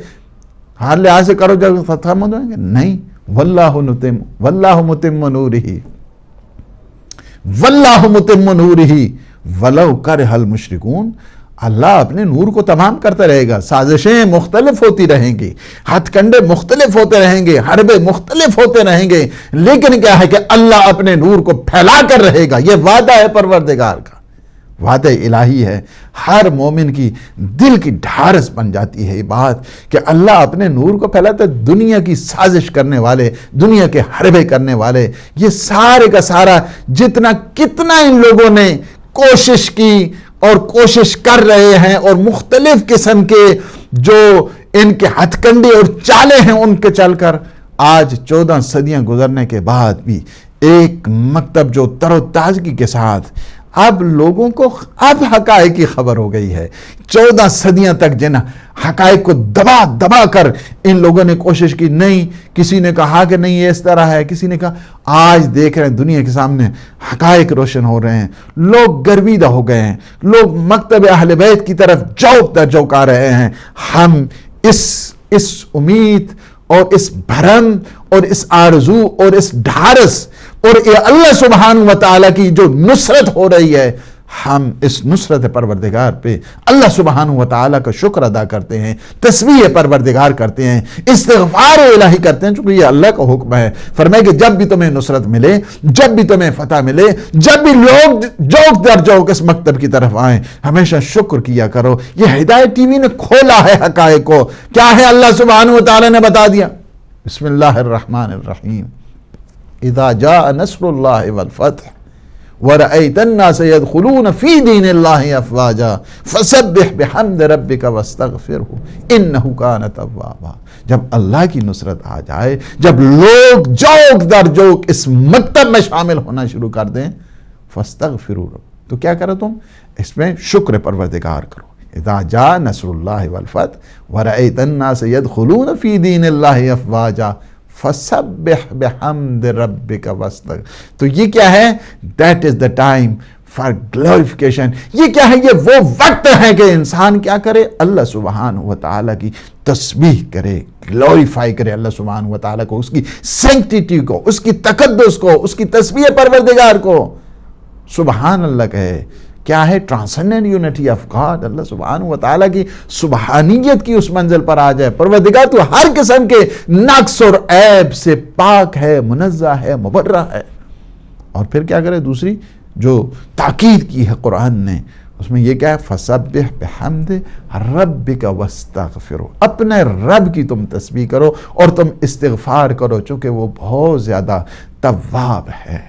ہر لحاظ سے کرو جب ختم ہو جائیں گے. نہیں، واللہ متم نورہ واللہ متم نورہ ولو کرہ المشرکون. اللہ اپنے نور کو تمام کرتا رہے گا. سازشیں مختلف ہوتی رہیں گی، ہتھ کنڈے مختلف ہوتے رہیں گے، حربے مختلف ہوتے رہیں گے، لیکن کیا ہے کہ اللہ اپنے نور کو پھیلا کر رہے گا. یہ وعدہ ہے پروردگار کا، وعدہ الہی ہے. ہر مومن کی دل کی ڈھارس بن جاتی ہے یہ بات کہ اللہ اپنے نور کو پھیلاتا ہے. دنیا کی سازش کرنے والے، دنیا کے حربے کرنے والے، یہ سارے کا سارا جتنا کتنا ان لوگوں نے کوشش کی اور کوشش کر رہے ہیں، اور مختلف قسم کے جو ان کے ہتھ کنڈے اور چالے ہیں ان کے چل کر آج 14 صدیاں گزرنے کے بعد بھی ایک مکتب جو تر و تازگی کے ساتھ اب لوگوں کو اب حقائق کی خبر ہو گئی ہے. 14 صدیاں تک جن حقائق کو دبا دبا کر ان لوگوں نے کوشش کی، نہیں کسی نے کہا کہ نہیں یہ اس طرح ہے، کسی نے کہا، آج دیکھ رہے ہیں دنیا کے سامنے حقائق روشن ہو رہے ہیں. لوگ گرویدہ ہو گئے ہیں، لوگ مکتب اہل بیت کی طرف جوک در جوک آ رہے ہیں. ہم اس امید اور اس بھرم اور اس آرزو اور اس ڈھارس اور اللہ سبحانہ وتعالی کی جو نصرت ہو رہی ہے، ہم اس نصرت پروردگار پہ اللہ سبحانہ وتعالی کا شکر ادا کرتے ہیں، تسبیح پروردگار کرتے ہیں، استغفار الہی کرتے ہیں، چونکہ یہ اللہ کا حکم ہے. فرمائے کہ جب بھی تمہیں نصرت ملے، جب بھی تمہیں فتح ملے، جب بھی لوگ جوک در جوک اس مکتب کی طرف آئیں، ہمیشہ شکر کیا کرو. یہ ہدایت ٹی وی نے کھولا ہے حقائق کو. کیا ہے اللہ سبحانہ وتعالی نے بتا دیا. بسم اللہ الرحمن الرحیم. اذا جاء نصر اللہ والفتح وَرَأَيْتَ النَّاسَ يَدْخُلُونَ فِي دِينِ اللَّهِ أَفْوَاجًا فَسَبِّحْ بِحَمْدِ رَبِّكَ وَاسْتَغْفِرْهُ إِنَّهُ كَانَ تَوَّابًا. جب اللہ کی نصرت آ جائے، جب لوگ جوک در جوک اس مکتب میں شامل ہونا شروع کر دیں، فَاسْتَغْفِرُوا، تو کیا کرو تم اس میں شکر پروردگار کرو. اذا جاء نصر اللہ والفتح وَرَأَيْتَ النَّاسَ يَدْخُلُونَ فِي دِينِ اللَّهِ أَفْوَاجًا فَسَبِّحْ بِحَمْدِ رَبِّكَ وَاسْتَغْفِرْ. تو یہ کیا ہے؟ That is the time for glorification. یہ کیا ہے؟ یہ وہ وقت ہے کہ انسان کیا کرے؟ اللہ سبحانہ وتعالی کی تسبیح کرے، گلوریفائی کرے اللہ سبحانہ وتعالی کو، اس کی سینکٹیٹی کو، اس کی تقدس کو، اس کی تسبیح پروردگار کو سبحان اللہ کہے. کیا ہے؟ ٹرانسنڈنٹ یونٹی آف گاڈ. اللہ سبحانہ وتعالی کی سبحانیت کی اس منزل پر آ جائے. پروردگار تو ہر قسم کے نقص اور عیب سے پاک ہے، منزہ ہے، مبرہ ہے. اور پھر کیا کرے؟ دوسری جو تاکید کی ہے قرآن نے، اس میں یہ کیا ہے؟ فَسَبِّحْ بِحَمْدِ رَبِّكَ وَاسْتَغْفِرُوا. اپنے رب کی تم تسبیح کرو اور تم استغفار کرو، چونکہ وہ بہت زیادہ تواب ہے.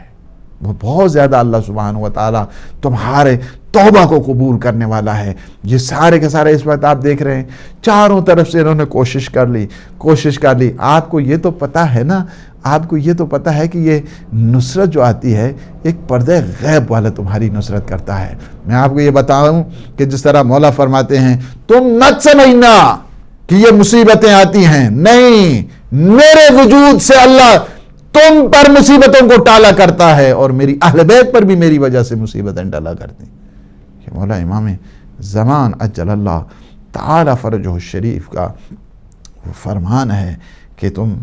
وہ بہت زیادہ اللہ سبحانہ وتعالی تمہارے توبہ کو قبول کرنے والا ہے. یہ سارے کے سارے اس وقت آپ دیکھ رہے ہیں چاروں طرف سے انہوں نے کوشش کر لی. آپ کو یہ تو پتہ ہے نا، آپ کو یہ تو پتہ ہے کہ یہ نصرت جو آتی ہے ایک پردہ غیب والا تمہاری نصرت کرتا ہے. میں آپ کو یہ بتاؤں کہ جس طرح مولا فرماتے ہیں تم مت سمجھنا کہ یہ مصیبتیں آتی ہیں، نہیں، میرے وجود سے اللہ تم پر مصیبتوں کو ٹالا کرتا ہے، اور میری اہل بیت پر بھی میری وجہ سے مصیبتیں ٹالا کرتی ہیں. یہ مولا امام زمان اجل اللہ تعالی فرجہ الشریف کا فرمان ہے کہ تم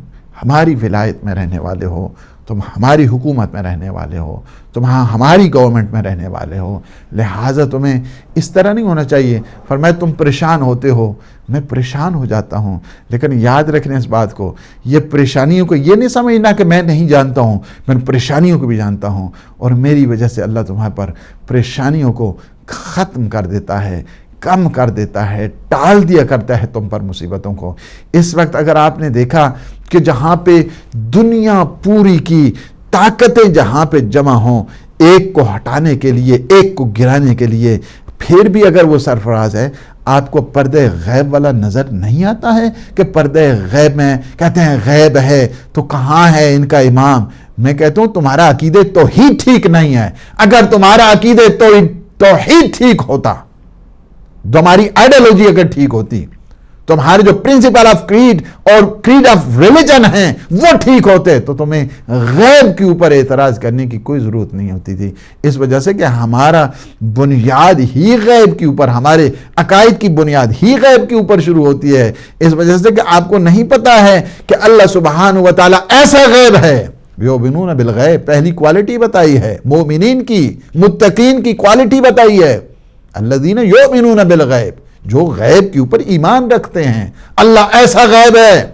ہماری ولایت میں رہنے والے ہو، تم ہماری حکومت میں رہنے والے ہو، تم ہماری گورنمنٹ میں رہنے والے ہو، لہٰذا تمہیں اس طرح نہیں ہونا چاہیے. فرمایا تم پریشان ہوتے ہو، میں پریشان ہو جاتا ہوں، لیکن یاد رکھنے اس بات کو، یہ پریشانیوں کو یہ نہیں سمجھنا کہ میں نہیں جانتا ہوں، میں پریشانیوں کو بھی جانتا ہوں، اور میری وجہ سے اللہ تمہارے پر پریشانیوں کو ختم کر دیتا ہے، کم کر دیتا ہے، ٹال دیا کرتا ہے تم پر مصیبتوں کو. اس وقت اگر آپ نے دیکھا کہ جہاں پہ دنیا پوری کی طاقتیں جہاں پہ جمع ہوں ایک کو ہٹانے کے لیے، ایک کو گرانے کے لیے، پھر بھی اگر وہ سرفراز ہے، آپ کو پردہ غیب والا نظر نہیں آتا ہے کہ پردہ غیب میں کہتے ہیں غیب ہے تو کہاں ہے ان کا امام؟ میں کہتا ہوں تمہارا عقیدہ توحید ٹھیک نہیں ہے. اگر تمہارا عقیدہ توحید ٹھیک ہوتا، تمہاری آئیڈیالوجی اگر ٹھیک ہوتی، تمہارے جو پرنسپل آف کریڈ اور کریڈ آف ریلیجن ہیں وہ ٹھیک ہوتے تو تمہیں غیب کے اوپر اعتراض کرنے کی کوئی ضرورت نہیں ہوتی تھی. اس وجہ سے کہ ہمارا بنیاد ہی غیب کے اوپر، ہمارے عقائد کی بنیاد ہی غیب کے اوپر شروع ہوتی ہے. اس وجہ سے کہ آپ کو نہیں پتا ہے کہ اللہ سبحانہ و تعالیٰ ایسا غیب ہے. یؤمنون بالغیب پہلی کوالٹی بتائی ہے، مومنین کی، متقین کی کوالٹی بتائی ہے. الذین یؤمنون بالغیب، جو غیب کے اوپر ایمان رکھتے ہیں. اللہ ایسا غیب ہے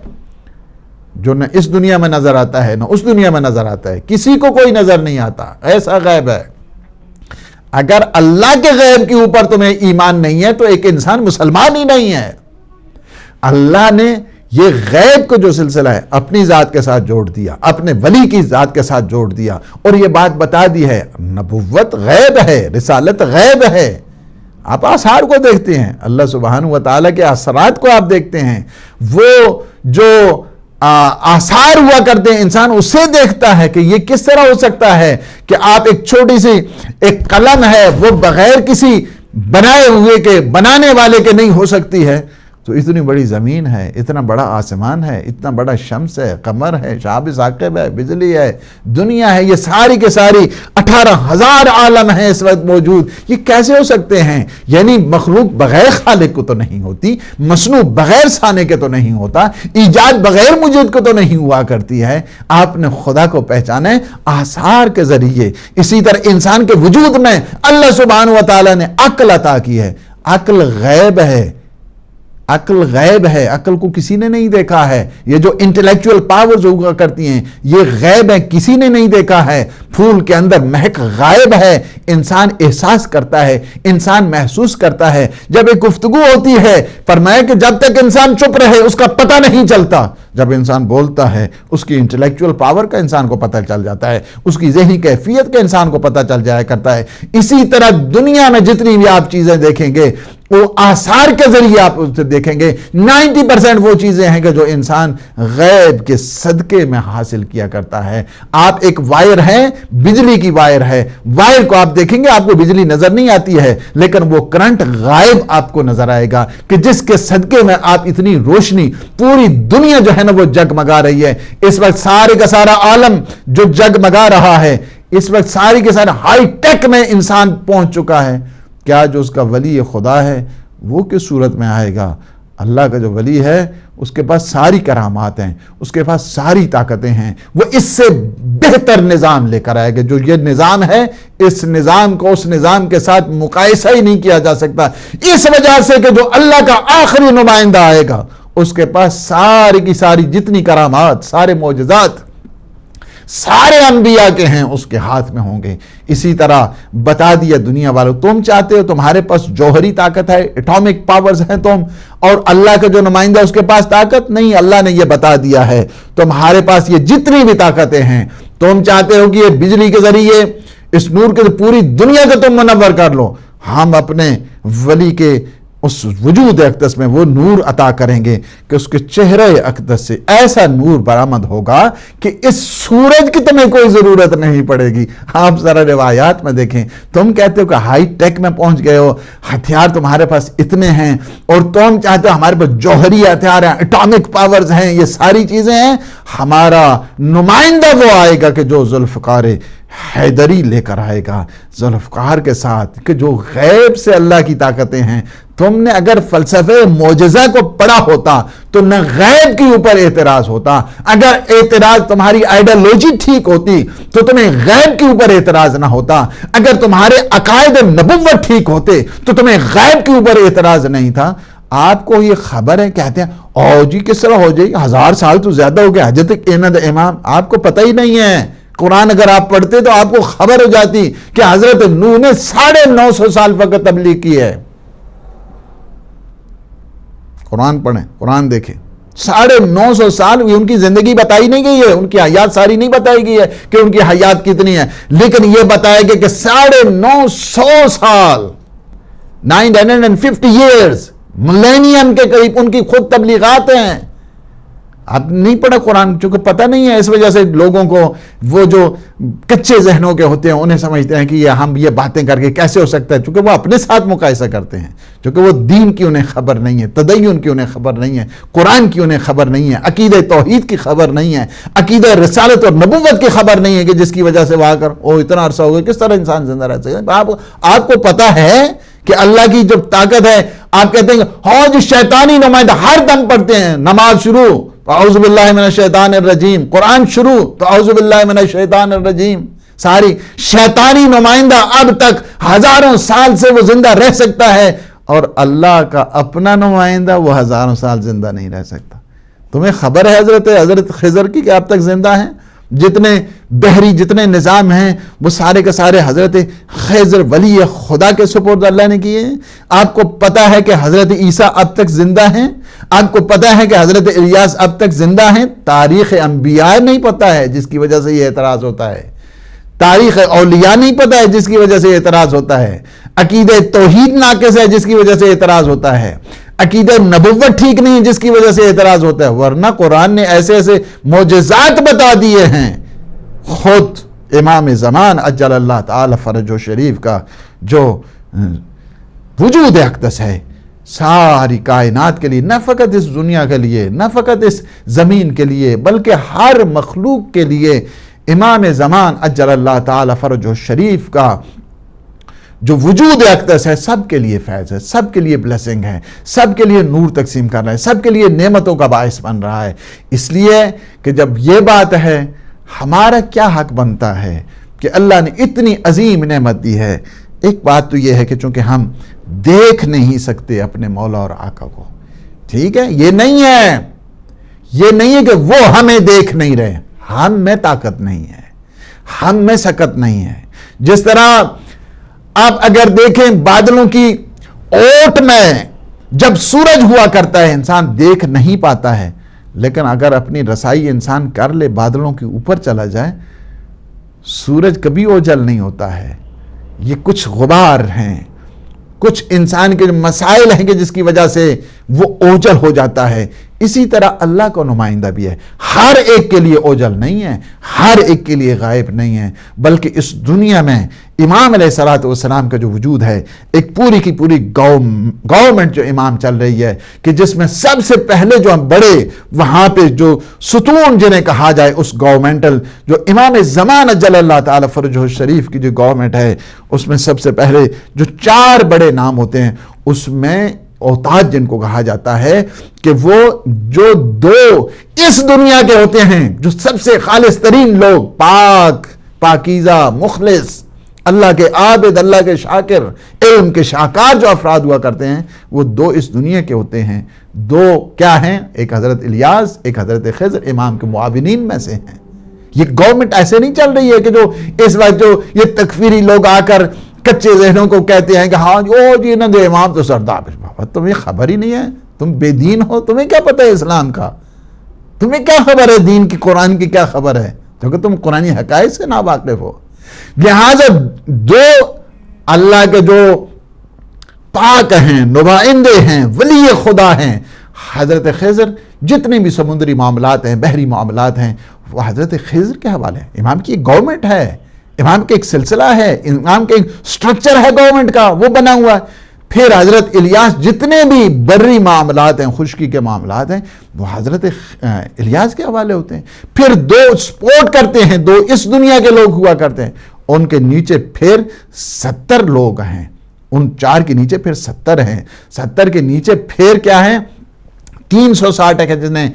جو نہ اس دنیا میں نظر آتا ہے نہ اس دنیا میں نظر آتا ہے، کسی کو کوئی نظر نہیں آتا، ایسا غیب ہے. اگر اللہ کے غیب کے اوپر تمہیں ایمان نہیں ہے تو ایک انسان مسلمان ہی نہیں ہے. اللہ نے یہ غیب کو جو سلسلہ ہے اپنی ذات کے ساتھ جوڑ دیا، اپنے ولی کی ذات کے ساتھ جوڑ دیا، اور یہ بات بتا دی ہے نبوت غیب ہے، رسالت غیب ہے. آپ آثار کو دیکھتے ہیں، اللہ سبحانہ و تعالیٰ کے اثرات کو آپ دیکھتے ہیں، وہ جو آثار ہوا کرتے ہیں انسان اسے دیکھتا ہے کہ یہ کس طرح ہو سکتا ہے کہ آپ ایک چھوٹی سی ایک قلم ہے وہ بغیر کسی بنائے ہوئے کے، بنانے والے کے نہیں ہو سکتی ہے. تو اتنی بڑی زمین ہے، اتنا بڑا آسمان ہے، اتنا بڑا شمس ہے، قمر ہے، شہاب ثاقب ہے، بجلی ہے، دنیا ہے، یہ ساری کے ساری 18,000 عالم ہیں اس وقت موجود. یہ کیسے ہو سکتے ہیں؟ یعنی مخلوق بغیر خالق کو تو نہیں ہوتی، مصنوع بغیر صانع کے تو نہیں ہوتا، ایجاد بغیر موجود کو تو نہیں ہوا کرتی ہے. آپ نے خدا کو پہچانا ہے آثار کے ذریعے. اسی طرح انسان کے وجود میں اللہ سبحانہ و تعالیٰ نے عقل عطا کی ہے. عقل غیب ہے، عقل غیب ہے، عقل کو کسی نے نہیں دیکھا ہے. یہ جو انٹلیکچوئل پاورز ہوا کرتی ہیں یہ غیب ہے، کسی نے نہیں دیکھا ہے. پھول کے اندر مہک غائب ہے، انسان احساس کرتا ہے، انسان محسوس کرتا ہے. جب ایک گفتگو ہوتی ہے فرمایا کہ جب تک انسان چپ رہے اس کا پتہ نہیں چلتا، جب انسان بولتا ہے اس کی انٹلیکچوئل پاور کا انسان کو پتہ چل جاتا ہے، اس کی ذہنی کیفیت کا انسان کو پتہ چل جایا کرتا ہے. اسی طرح دنیا میں جتنی بھی آپ چیزیں دیکھیں گے وہ آثار کے ذریعے آپ اسے دیکھیں گے. 90% وہ چیزیں ہیں کہ جو انسان غیب کے صدقے میں حاصل کیا کرتا ہے. آپ ایک وائر ہے، بجلی کی وائر ہے، وائر کو آپ دیکھیں گے آپ کو بجلی نظر نہیں آتی ہے، لیکن وہ کرنٹ غائب آپ کو نظر آئے گا کہ جس کے صدقے میں آپ اتنی روشنی، پوری دنیا جو ہے نا وہ جگمگا رہی ہے. اس وقت سارے کا سارا عالم جو جگمگا رہا ہے، اس وقت ساری کے سارا ہائی ٹیک میں انسان پہنچ چکا ہے. کیا جو اس کا ولی خدا ہے وہ کس صورت میں آئے گا؟ اللہ کا جو ولی ہے اس کے پاس ساری کرامات ہیں، اس کے پاس ساری طاقتیں ہیں، وہ اس سے بہتر نظام لے کر آئے گا. جو یہ نظام ہے اس نظام کو اس نظام کے ساتھ مقایسہ ہی نہیں کیا جا سکتا. اس وجہ سے کہ جو اللہ کا آخری نمائندہ آئے گا اس کے پاس ساری کی ساری جتنی کرامات، سارے معجزات سارے انبیاء کے ہیں اس کے ہاتھ میں ہوں گے. اسی طرح بتا دیا دنیا والوں، تم چاہتے ہو تمہارے پاس جوہری طاقت ہے، ایٹامک پاورز ہیں تم، اور اللہ کا جو نمائندہ اس کے پاس طاقت نہیں. اللہ نے یہ بتا دیا ہے تمہارے پاس یہ جتنی بھی طاقتیں ہیں، تم چاہتے ہو کہ یہ بجلی کے ذریعے اس نور کے پوری دنیا کو تم منور کر لو. ہم اپنے ولی کے اس وجود اقدس میں وہ نور عطا کریں گے کہ اس کے چہرے اقدس سے ایسا نور برآمد ہوگا کہ اس سورج کی تمہیں کوئی ضرورت نہیں پڑے گی. آپ ذرا روایات میں دیکھیں، تم کہتے ہو کہ ہائی ٹیک میں پہنچ گئے ہو، ہتھیار تمہارے پاس اتنے ہیں، اور تم چاہتے ہو ہمارے پاس جوہری ہتھیار ہیں، ایٹامک پاورز ہیں، یہ ساری چیزیں ہیں. ہمارا نمائندہ وہ آئے گا کہ جو ذوالفقار حیدری لے کر آئے گا، ذوالفقار کے ساتھ، کہ جو غیب سے اللہ کی طاقتیں ہیں. تم نے اگر فلسفے معجزہ کو پڑھا ہوتا تو نہ غیب کے اوپر اعتراض ہوتا. اگر اعتراض تمہاری آئیڈیالوجی ٹھیک ہوتی تو تمہیں غیب کے اوپر اعتراض نہ ہوتا. اگر تمہارے عقائد نبوت ٹھیک ہوتے تو تمہیں غیب کے اوپر اعتراض نہیں تھا. آپ کو یہ خبر ہے، کہتے ہیں او جی کس طرح ہو جائے گی، 1000 سال تو زیادہ ہو گیا حضرت عیند امام. آپ کو پتہ ہی نہیں ہے. قرآن اگر آپ پڑھتے تو آپ کو خبر ہو جاتی کہ حضرت نوح نے 950 سال فقط تبلیغ کی ہے. قرآن پڑھیں، قرآن دیکھیں، 950 سال ان کی زندگی بتائی نہیں گئی ہے، ان کی حیات ساری نہیں بتائی گئی ہے کہ ان کی حیات کتنی ہے، لیکن یہ بتایا گیا کہ 950 سال 950 years ملینیم کے قریب ان کی خود تبلیغات ہیں. آپ نہیں پڑھا قرآن، چونکہ پتہ نہیں ہے، اس وجہ سے لوگوں کو وہ جو کچے ذہنوں کے ہوتے ہیں انہیں سمجھتے ہیں کہ ہم یہ باتیں کر کے کیسے ہو سکتا ہے، چونکہ وہ اپنے ساتھ مقایسہ کرتے ہیں، چونکہ وہ دین کی انہیں خبر نہیں ہے، تدین کی انہیں خبر نہیں ہے، قرآن کی انہیں خبر نہیں ہے، عقیدہ توحید کی خبر نہیں ہے، عقیدہ رسالت اور نبوت کی خبر نہیں ہے، کہ جس کی وجہ سے وہ آ کر اتنا عرصہ ہو گیا کس طرح انسان زندہ رہ سکتا ہے۔ آپ کو پتہ ہے کہ اللہ کی جب طاقت ہے، آپ کہتے ہیں ہاں جی شیطانی نمائندہ ہر دم پڑھتے ہیں، نماز شروع تو اعوذ باللہ من الشیطان الرجیم، قرآن شروع تو اعوذ باللہ من الشیطان الرجیم، ساری شیطانی نمائندہ اب تک ہزاروں سال سے وہ زندہ رہ سکتا ہے، اور اللہ کا اپنا نمائندہ وہ ہزاروں سال زندہ نہیں رہ سکتا۔ تمہیں خبر ہے حضرت خضر کی کہ اب تک زندہ ہیں؟ جتنے بحری جتنے نظام ہیں وہ سارے کے سارے حضرت خضر ولی خدا کے سپرد اللہ نے کیے ہیں۔ آپ کو پتہ ہے کہ حضرت عیسیٰ اب تک زندہ ہیں، آپ کو پتہ ہے کہ حضرت الیاس اب تک زندہ ہیں۔ تاریخ انبیاء نہیں پتہ ہے جس کی وجہ سے یہ اعتراض ہوتا ہے، تاریخ اولیاء نہیں پتہ ہے جس کی وجہ سے اعتراض ہوتا ہے، عقیدہ توحید ناقص ہے جس کی وجہ سے اعتراض ہوتا ہے، عقیدہ نبوت ٹھیک نہیں جس کی وجہ سے اعتراض ہوتا ہے، ورنہ قرآن نے ایسے ایسے معجزات بتا دیے ہیں۔ خود امام زمان اجل اللہ تعالی فرجہ شریف کا جو وجود اقدس ہے ساری کائنات کے لیے، نہ فقط اس دنیا کے لیے، نہ فقط اس زمین کے لیے، بلکہ ہر مخلوق کے لیے امام زمان اجل اللہ تعالی فرجہ شریف کا جو وجود اقدس ہے سب کے لیے فیض ہے، سب کے لیے بلیسنگ ہے، سب کے لیے نور تقسیم کر رہا ہے، سب کے لیے نعمتوں کا باعث بن رہا ہے۔ اس لیے کہ جب یہ بات ہے ہمارا کیا حق بنتا ہے کہ اللہ نے اتنی عظیم نعمت دی ہے۔ ایک بات تو یہ ہے کہ چونکہ ہم دیکھ نہیں سکتے اپنے مولا اور آقا کو، ٹھیک ہے، یہ نہیں ہے کہ وہ ہمیں دیکھ نہیں رہے، ہم میں طاقت نہیں ہے، ہم میں سکت نہیں ہے۔ جس طرح آپ اگر دیکھیں بادلوں کی اوٹ میں جب سورج ہوا کرتا ہے انسان دیکھ نہیں پاتا ہے، لیکن اگر اپنی رسائی انسان کر لے بادلوں کے اوپر چلا جائے سورج کبھی اوجل نہیں ہوتا ہے۔ یہ کچھ غبار ہیں، کچھ انسان کے مسائل ہیں کہ جس کی وجہ سے وہ اوجل ہو جاتا ہے۔ اسی طرح اللہ کا نمائندہ بھی ہے، ہر ایک کے لیے اوجل نہیں ہے، ہر ایک کے لیے غائب نہیں ہے، بلکہ اس دنیا میں امام علیہ السلام کا جو وجود ہے، ایک پوری کی پوری گورنمنٹ جو امام چل رہی ہے، کہ جس میں سب سے پہلے جو ہم بڑے وہاں پہ جو ستون جنہیں کہا جائے اس گورنمنٹل جو امام زمان اجل اللہ تعالی فرجہ شریف کی جو گورنمنٹ ہے، اس میں سب سے پہلے جو 4 بڑے نام ہوتے ہیں، اس میں اوتاد جن کو کہا جاتا ہے کہ وہ جو 2 اس دنیا کے ہوتے ہیں، جو سب سے خالص ترین لوگ، پاکیزہ مخلص، اللہ کے عابد، اللہ کے شاکر، علم کے شاکار جو افراد ہوا کرتے ہیں، وہ 2 اس دنیا کے ہوتے ہیں۔ 2 کیا ہیں؟ ایک حضرت الیاس، ایک حضرت خضر، امام کے معاونین میں سے ہیں۔ یہ گورنمنٹ ایسے نہیں چل رہی ہے کہ جو اس وقت جو یہ تکفیری لوگ آ کر کچے ذہنوں کو کہتے ہیں کہ ہاں جی نہ دے امام تو سردار، بابا تمہیں خبر ہی نہیں ہے، تم بے دین ہو، تمہیں کیا پتہ ہے اسلام کا، تمہیں کیا خبر ہے دین کی، قرآن کی کیا خبر ہے، کیونکہ تم قرآنی حقائق سے ناواقف ہو۔ لہٰذا 2 اللہ کے جو پاک ہیں، نمائندے ہیں، ولی خدا ہیں، حضرت خضر، جتنے بھی سمندری معاملات ہیں، بحری معاملات ہیں، وہ حضرت خضر کے حوالے ہیں۔ امام کی ایک گورنمنٹ ہے، امام کے ایک سلسلہ ہے، امام کے ایک سٹرکچر ہے گورنمنٹ کا، وہ بنا ہوا ہے۔ پھر حضرت الیاس جتنے بھی بری معاملات ہیں، خشکی کے معاملات ہیں، وہ حضرت الیاس کے حوالے ہوتے ہیں۔ پھر 2 سپورٹ کرتے ہیں، 2 اس دنیا کے لوگ ہوا کرتے ہیں، ان کے نیچے پھر 70 لوگ ہیں، ان 4 کے نیچے پھر 70 ہیں، 70 کے نیچے پھر کیا ہیں 360 ہے، جس نے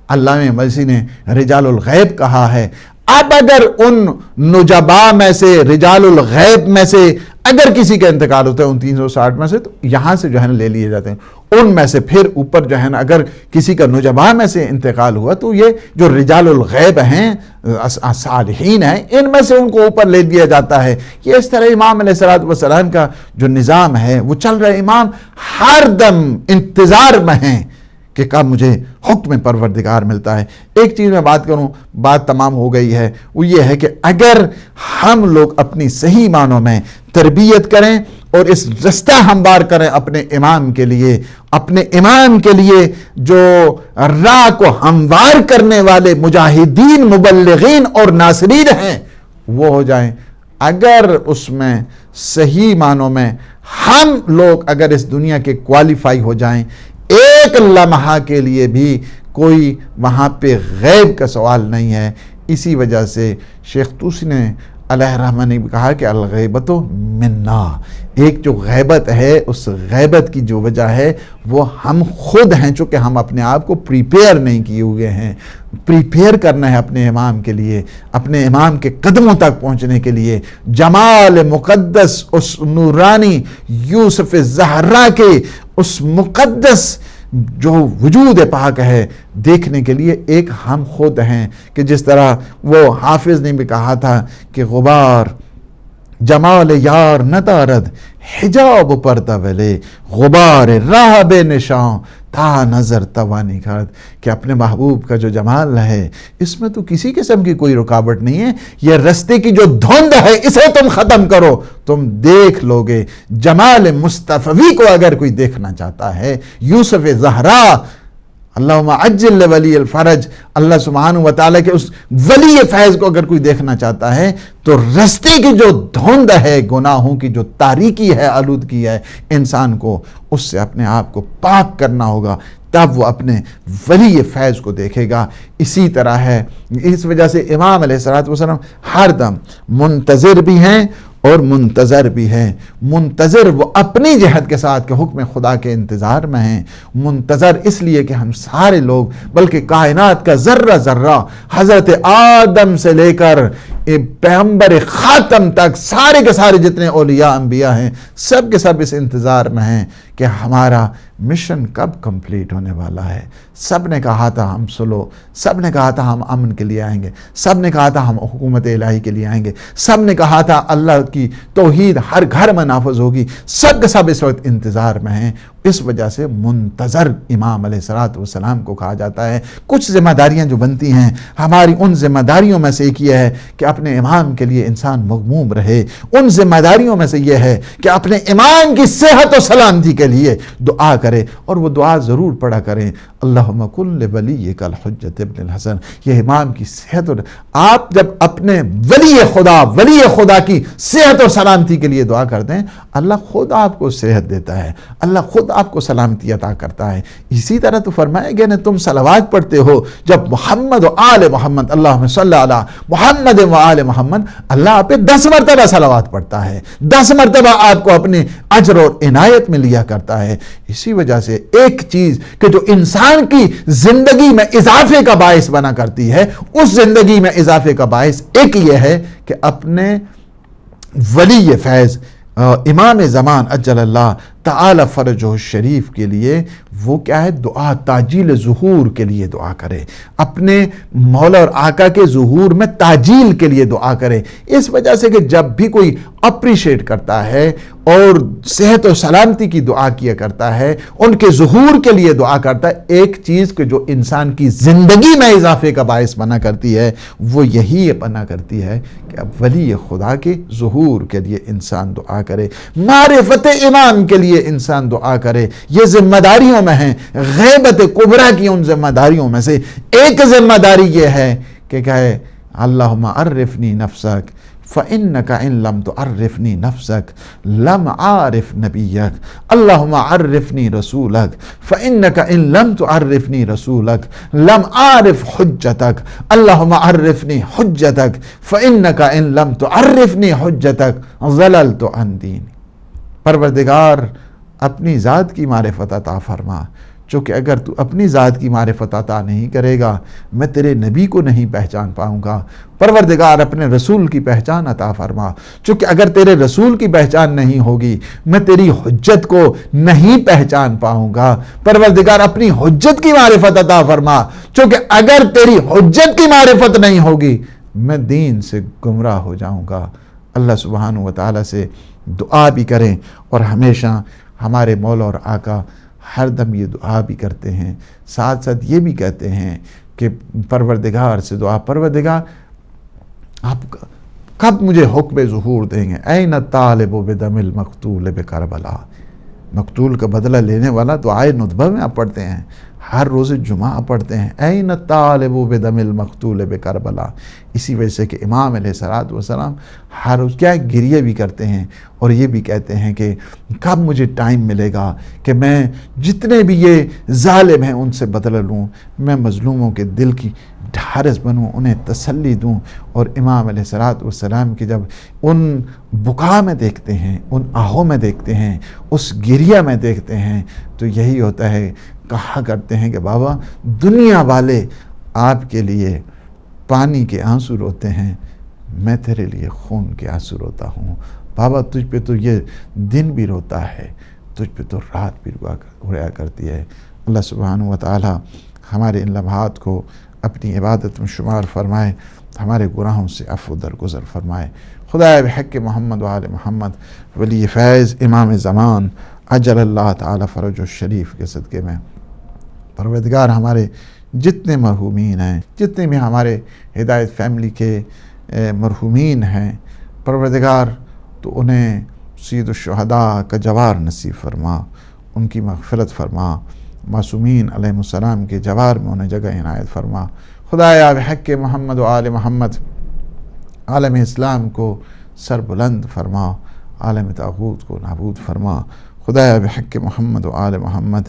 علامہ مجلسی نے رجال الغیب کہا ہے۔ اب اگر ان نجبا میں سے، رجال الغیب میں سے اگر کسی کا انتقال ہوتا ہے ان 360 میں سے، تو یہاں سے جو ہے نا لے لیے جاتے ہیں، ان میں سے پھر اوپر جو ہے نا اگر کسی کا نجبا میں سے انتقال ہوا تو یہ جو رجال الغیب ہیں، صالحین ہیں، ان میں سے ان کو اوپر لے دیا جاتا ہے۔ یہ اس طرح امام علیہ السلام کا جو نظام ہے وہ چل رہا ہے۔ امام ہر دم انتظار میں ہیں کہ کب مجھے حکم پروردگار ملتا ہے۔ ایک چیز میں بات کروں، بات تمام ہو گئی ہے، وہ یہ ہے کہ اگر ہم لوگ اپنی صحیح معنوں میں تربیت کریں اور اس رستہ ہموار کریں اپنے امام کے لیے، اپنے امام کے لیے جو راہ کو ہموار کرنے والے مجاہدین، مبلغین اور ناصرین ہیں وہ ہو جائیں۔ اگر اس میں صحیح معنوں میں ہم لوگ اگر اس دنیا کے کوالیفائی ہو جائیں، ایک لمحہ کے لیے بھی کوئی وہاں پہ غیب کا سوال نہیں ہے۔ اسی وجہ سے شیخ طوسی نے علیہ رحمہ نے کہا کہ الغیبت منا، ایک جو غیبت ہے اس غیبت کی جو وجہ ہے وہ ہم خود ہیں، چونکہ ہم اپنے آپ کو پریپیئر نہیں کیے ہوئے ہیں۔ پریپیئر کرنا ہے اپنے امام کے لیے، اپنے امام کے قدموں تک پہنچنے کے لیے، جمال مقدس اس نورانی یوسف زہرا کے اس مقدس جو وجود پاک ہے دیکھنے کے لیے ایک ہم خود ہیں، کہ جس طرح وہ حافظ نے بھی کہا تھا کہ غبار جمال یار نہ دارد حجاب پردہ ولے، غبار راہ بے نشان تا نظر توانی کرد، کہ اپنے محبوب کا جو جمال ہے اس میں تو کسی قسم کی کوئی رکاوٹ نہیں ہے، یہ رستے کی جو دھند ہے اسے تم ختم کرو، تم دیکھ لو گے۔ جمال مصطفی کو اگر کوئی دیکھنا چاہتا ہے، یوسف زہرا، اللہم عجل ولی الفرج، اللہ سبحانہ وتعالی کے اس ولی فیض کو اگر کوئی دیکھنا چاہتا ہے تو رستے کی جو دھند ہے، گناہوں کی جو تاریکی ہے، آلودگی ہے، انسان کو اس سے اپنے آپ کو پاک کرنا ہوگا، تب وہ اپنے ولی فیض کو دیکھے گا۔ اسی طرح ہے، اس وجہ سے امام علیہ السلام ہر دم منتظر بھی ہیں اور منتظر بھی ہیں۔ منتظر وہ اپنی جہد کے ساتھ کہ حکم خدا کے انتظار میں ہیں، منتظر اس لیے کہ ہم سارے لوگ بلکہ کائنات کا ذرہ ذرہ حضرت آدم سے لے کر پیغمبر خاتم تک سارے کے سارے جتنے اولیاء انبیاء ہیں سب کے سب اس انتظار میں ہیں کہ ہمارا مشن کب کمپلیٹ ہونے والا ہے۔ سب نے کہا تھا ہم سلو، سب نے کہا تھا ہم امن کے لیے آئیں گے، سب نے کہا تھا ہم حکومت الہی کے لیے آئیں گے، سب نے کہا تھا اللہ کی توحید ہر گھر میں نافذ ہوگی، سب کے سب اس وقت انتظار میں ہیں۔ اس وجہ سے منتظر امام علیہ السلام کو کہا جاتا ہے۔ کچھ ذمہ داریاں جو بنتی ہیں ہماری، ان ذمہ داریوں میں سے ایک یہ ہے کہ اپنے امام کے لیے انسان مغموم رہے، ان ذمہ داریوں میں سے یہ ہے کہ اپنے امام کی صحت و سلامتی کے لیے دعا کرے، اور وہ دعا ضرور پڑھا کریں، اللہم کن لولیک الحجۃ ابن الحسن، یہ امام کی صحت، اور آپ جب اپنے ولی خدا کی صحت اور سلامتی کے لیے دعا کرتے ہیں اللہ خود آپ کو صحت دیتا ہے، اللہ خود آپ کو سلامتی عطا کرتا ہے۔ اسی طرح تو فرمایا گیا نا، تم صلوات پڑھتے ہو جب محمد و آل محمد، اللہم صلی علی محمد و آل محمد، اللہ آپ پہ 10 مرتبہ صلوات پڑھتا ہے، 10 مرتبہ آپ کو اپنے اجر اور عنایت میں لیا کرتا ہے۔ اسی وجہ سے ایک چیز کہ جو انسان کی زندگی میں اضافے کا باعث بنا کرتی ہے، اس زندگی میں اضافے کا باعث ایک یہ ہے کہ اپنے ولی فیض امام زمان اجل اللہ تعالی فرجہ الشریف کے لیے وہ کیا ہے، دعا تاجیل ظہور کے لیے دعا کرے، اپنے مولا اور آقا کے ظہور میں تاجیل کے لیے دعا کرے۔ اس وجہ سے کہ جب بھی کوئی اپریشیٹ کرتا ہے اور صحت و سلامتی کی دعا کیا کرتا ہے، ان کے ظہور کے لیے دعا کرتا ہے، ایک چیز کہ جو انسان کی زندگی میں اضافے کا باعث بنا کرتی ہے وہ یہی بنا کرتی ہے کہ اب ولی خدا کے ظہور کے لیے انسان دعا کرے، معرفت امام کے لیے انسان دعا کرے۔ یہ ذمہ داریوں میں ہیں، غیبت کبریٰ کی ان ذمہ داریوں میں سے ایک ذمہ داری یہ ہے کہ کہے اللہم عرفنی نفسک فإنک ان لم تعرفنی نفسک لم عارف نبیک، اللہم عرفنی رسولک فإنک ان لم تعرفنی رسولک لم عارف حجتک، اللہم عرفنی حجتک فإنک ان لم تعرفنی حجتک ضللت عن دینی۔ پروردگار اپنی ذات کی معرفت عطا فرما، چونکہ اگر تو اپنی ذات کی معرفت عطا نہیں کرے گا میں تیرے نبی کو نہیں پہچان پاؤں گا۔ پروردگار اپنے رسول کی پہچان عطا فرما، چونکہ اگر تیرے رسول کی پہچان نہیں ہوگی میں تیری حجت کو نہیں پہچان پاؤں گا۔ پروردگار اپنی حجت کی معرفت عطا فرما، چونکہ اگر تیری حجت کی معرفت نہیں ہوگی میں دین سے گمراہ ہو جاؤں گا۔ اللہ سبحانہ وتعالی سے دعا بھی کریں، اور ہمیشہ ہمارے مولا اور آقا ہر دم یہ دعا بھی کرتے ہیں، ساتھ ساتھ یہ بھی کہتے ہیں کہ پروردگار سے دعا، پروردگار آپ کب مجھے حکم ظہور دیں گے؟ این الطالب بدم المقتول بکربلا، مقتول کا بدلہ لینے والا دعائے ندبہ میں آپ پڑھتے ہیں، ہر روز جمعہ پڑھتے ہیں، این الطالب بدم المقتول بکربلا۔ اسی وجہ سے کہ امام علیہ السلام ہر روز کیا گریہ بھی کرتے ہیں اور یہ بھی کہتے ہیں کہ کب مجھے ٹائم ملے گا کہ میں جتنے بھی یہ ظالم ہیں ان سے بدلہ لوں، میں مظلوموں کے دل کی ڈھارس بنوں، انہیں تسلی دوں۔ اور امام علیہ السلام کی جب ان بکا میں دیکھتے ہیں، ان آہوں میں دیکھتے ہیں، اس گریہ میں دیکھتے ہیں، تو یہی ہوتا ہے، کہا کرتے ہیں کہ بابا دنیا والے آپ کے لیے پانی کے آنسو روتے ہیں، میں تیرے لیے خون کے آنسو روتا ہوں۔ بابا تجھ پہ تو یہ دن بھی روتا ہے، تجھ پہ تو رات بھی رویا کرتی ہے۔ اللہ سبحانہ وتعالی ہمارے ان لمحات کو اپنی عبادت میں شمار فرمائے، ہمارے گناہوں سے عفو درگزر فرمائے۔ خدائے بحق محمد و آل محمد ولی فیض امام زمان عجل اللہ تعالی فرج الشریف کے صدقے میں پروردگار ہمارے جتنے مرحومین ہیں، جتنے بھی ہمارے ہدایت فیملی کے مرحومین ہیں، پروردگار تو انہیں سید الشہداء کا جوار نصیب فرما، ان کی مغفرت فرما، معصومین علیہ السلام کے جوار میں انہیں جگہ عنایت فرما۔ خدایا بحق محمد و آل محمد عالم اسلام کو سر بلند فرما، عالم طاغوت کو نابود فرما۔ خدایا بحق محمد و آل محمد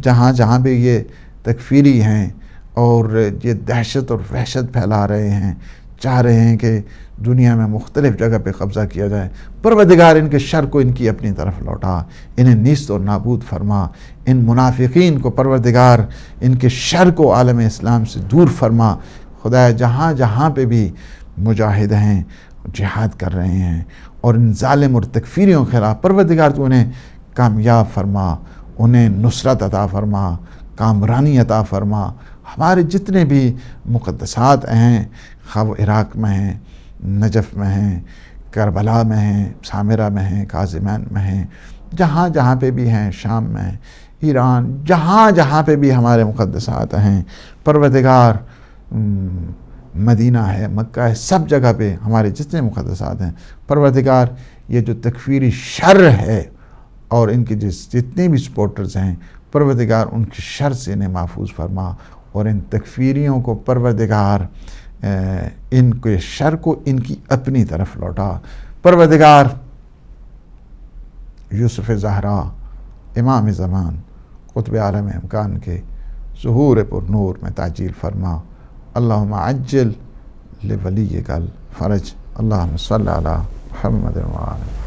جہاں جہاں بھی یہ تکفیری ہیں اور یہ دہشت اور وحشت پھیلا رہے ہیں، چاہ رہے ہیں کہ دنیا میں مختلف جگہ پہ قبضہ کیا جائے، پروردگار ان کے شر کو ان کی اپنی طرف لوٹا، انہیں نیست اور نابود فرما۔ ان منافقین کو پروردگار ان کے شر کو عالم اسلام سے دور فرما۔ خدا جہاں جہاں پہ بھی مجاہد ہیں، جہاد کر رہے ہیں اور ان ظالم اور تکفیریوں کے خلاف پروردگار تو انہیں کامیاب فرما، انہیں نصرت عطا فرما، کامرانی عطا فرما۔ ہمارے جتنے بھی مقدسات ہیں، خواہ وہ عراق میں ہیں، نجف میں ہیں، کربلا میں ہیں، سامرہ میں ہیں، کاظمین میں ہیں، جہاں جہاں پہ بھی ہیں، شام میں ہیں، ایران، جہاں جہاں پہ بھی ہمارے مقدسات ہیں، پروردگار مدینہ ہے، مکہ ہے، سب جگہ پہ ہمارے جتنے مقدسات ہیں، پروردگار یہ جو تکفیری شر ہے اور ان کے جتنے بھی سپورٹرز ہیں، پروردگار ان کی شر سے انہیں محفوظ فرما، اور ان تکفیریوں کو پروردگار ان کے شر کو ان کی اپنی طرف لوٹا۔ پروردگار یوسف زہرا امام زمان قطب عالم امکان کے ظہور پر نور میں تعجیل فرما۔ اللہم عجل لولیک الفرج، اللہم صلی علی محمد وعلی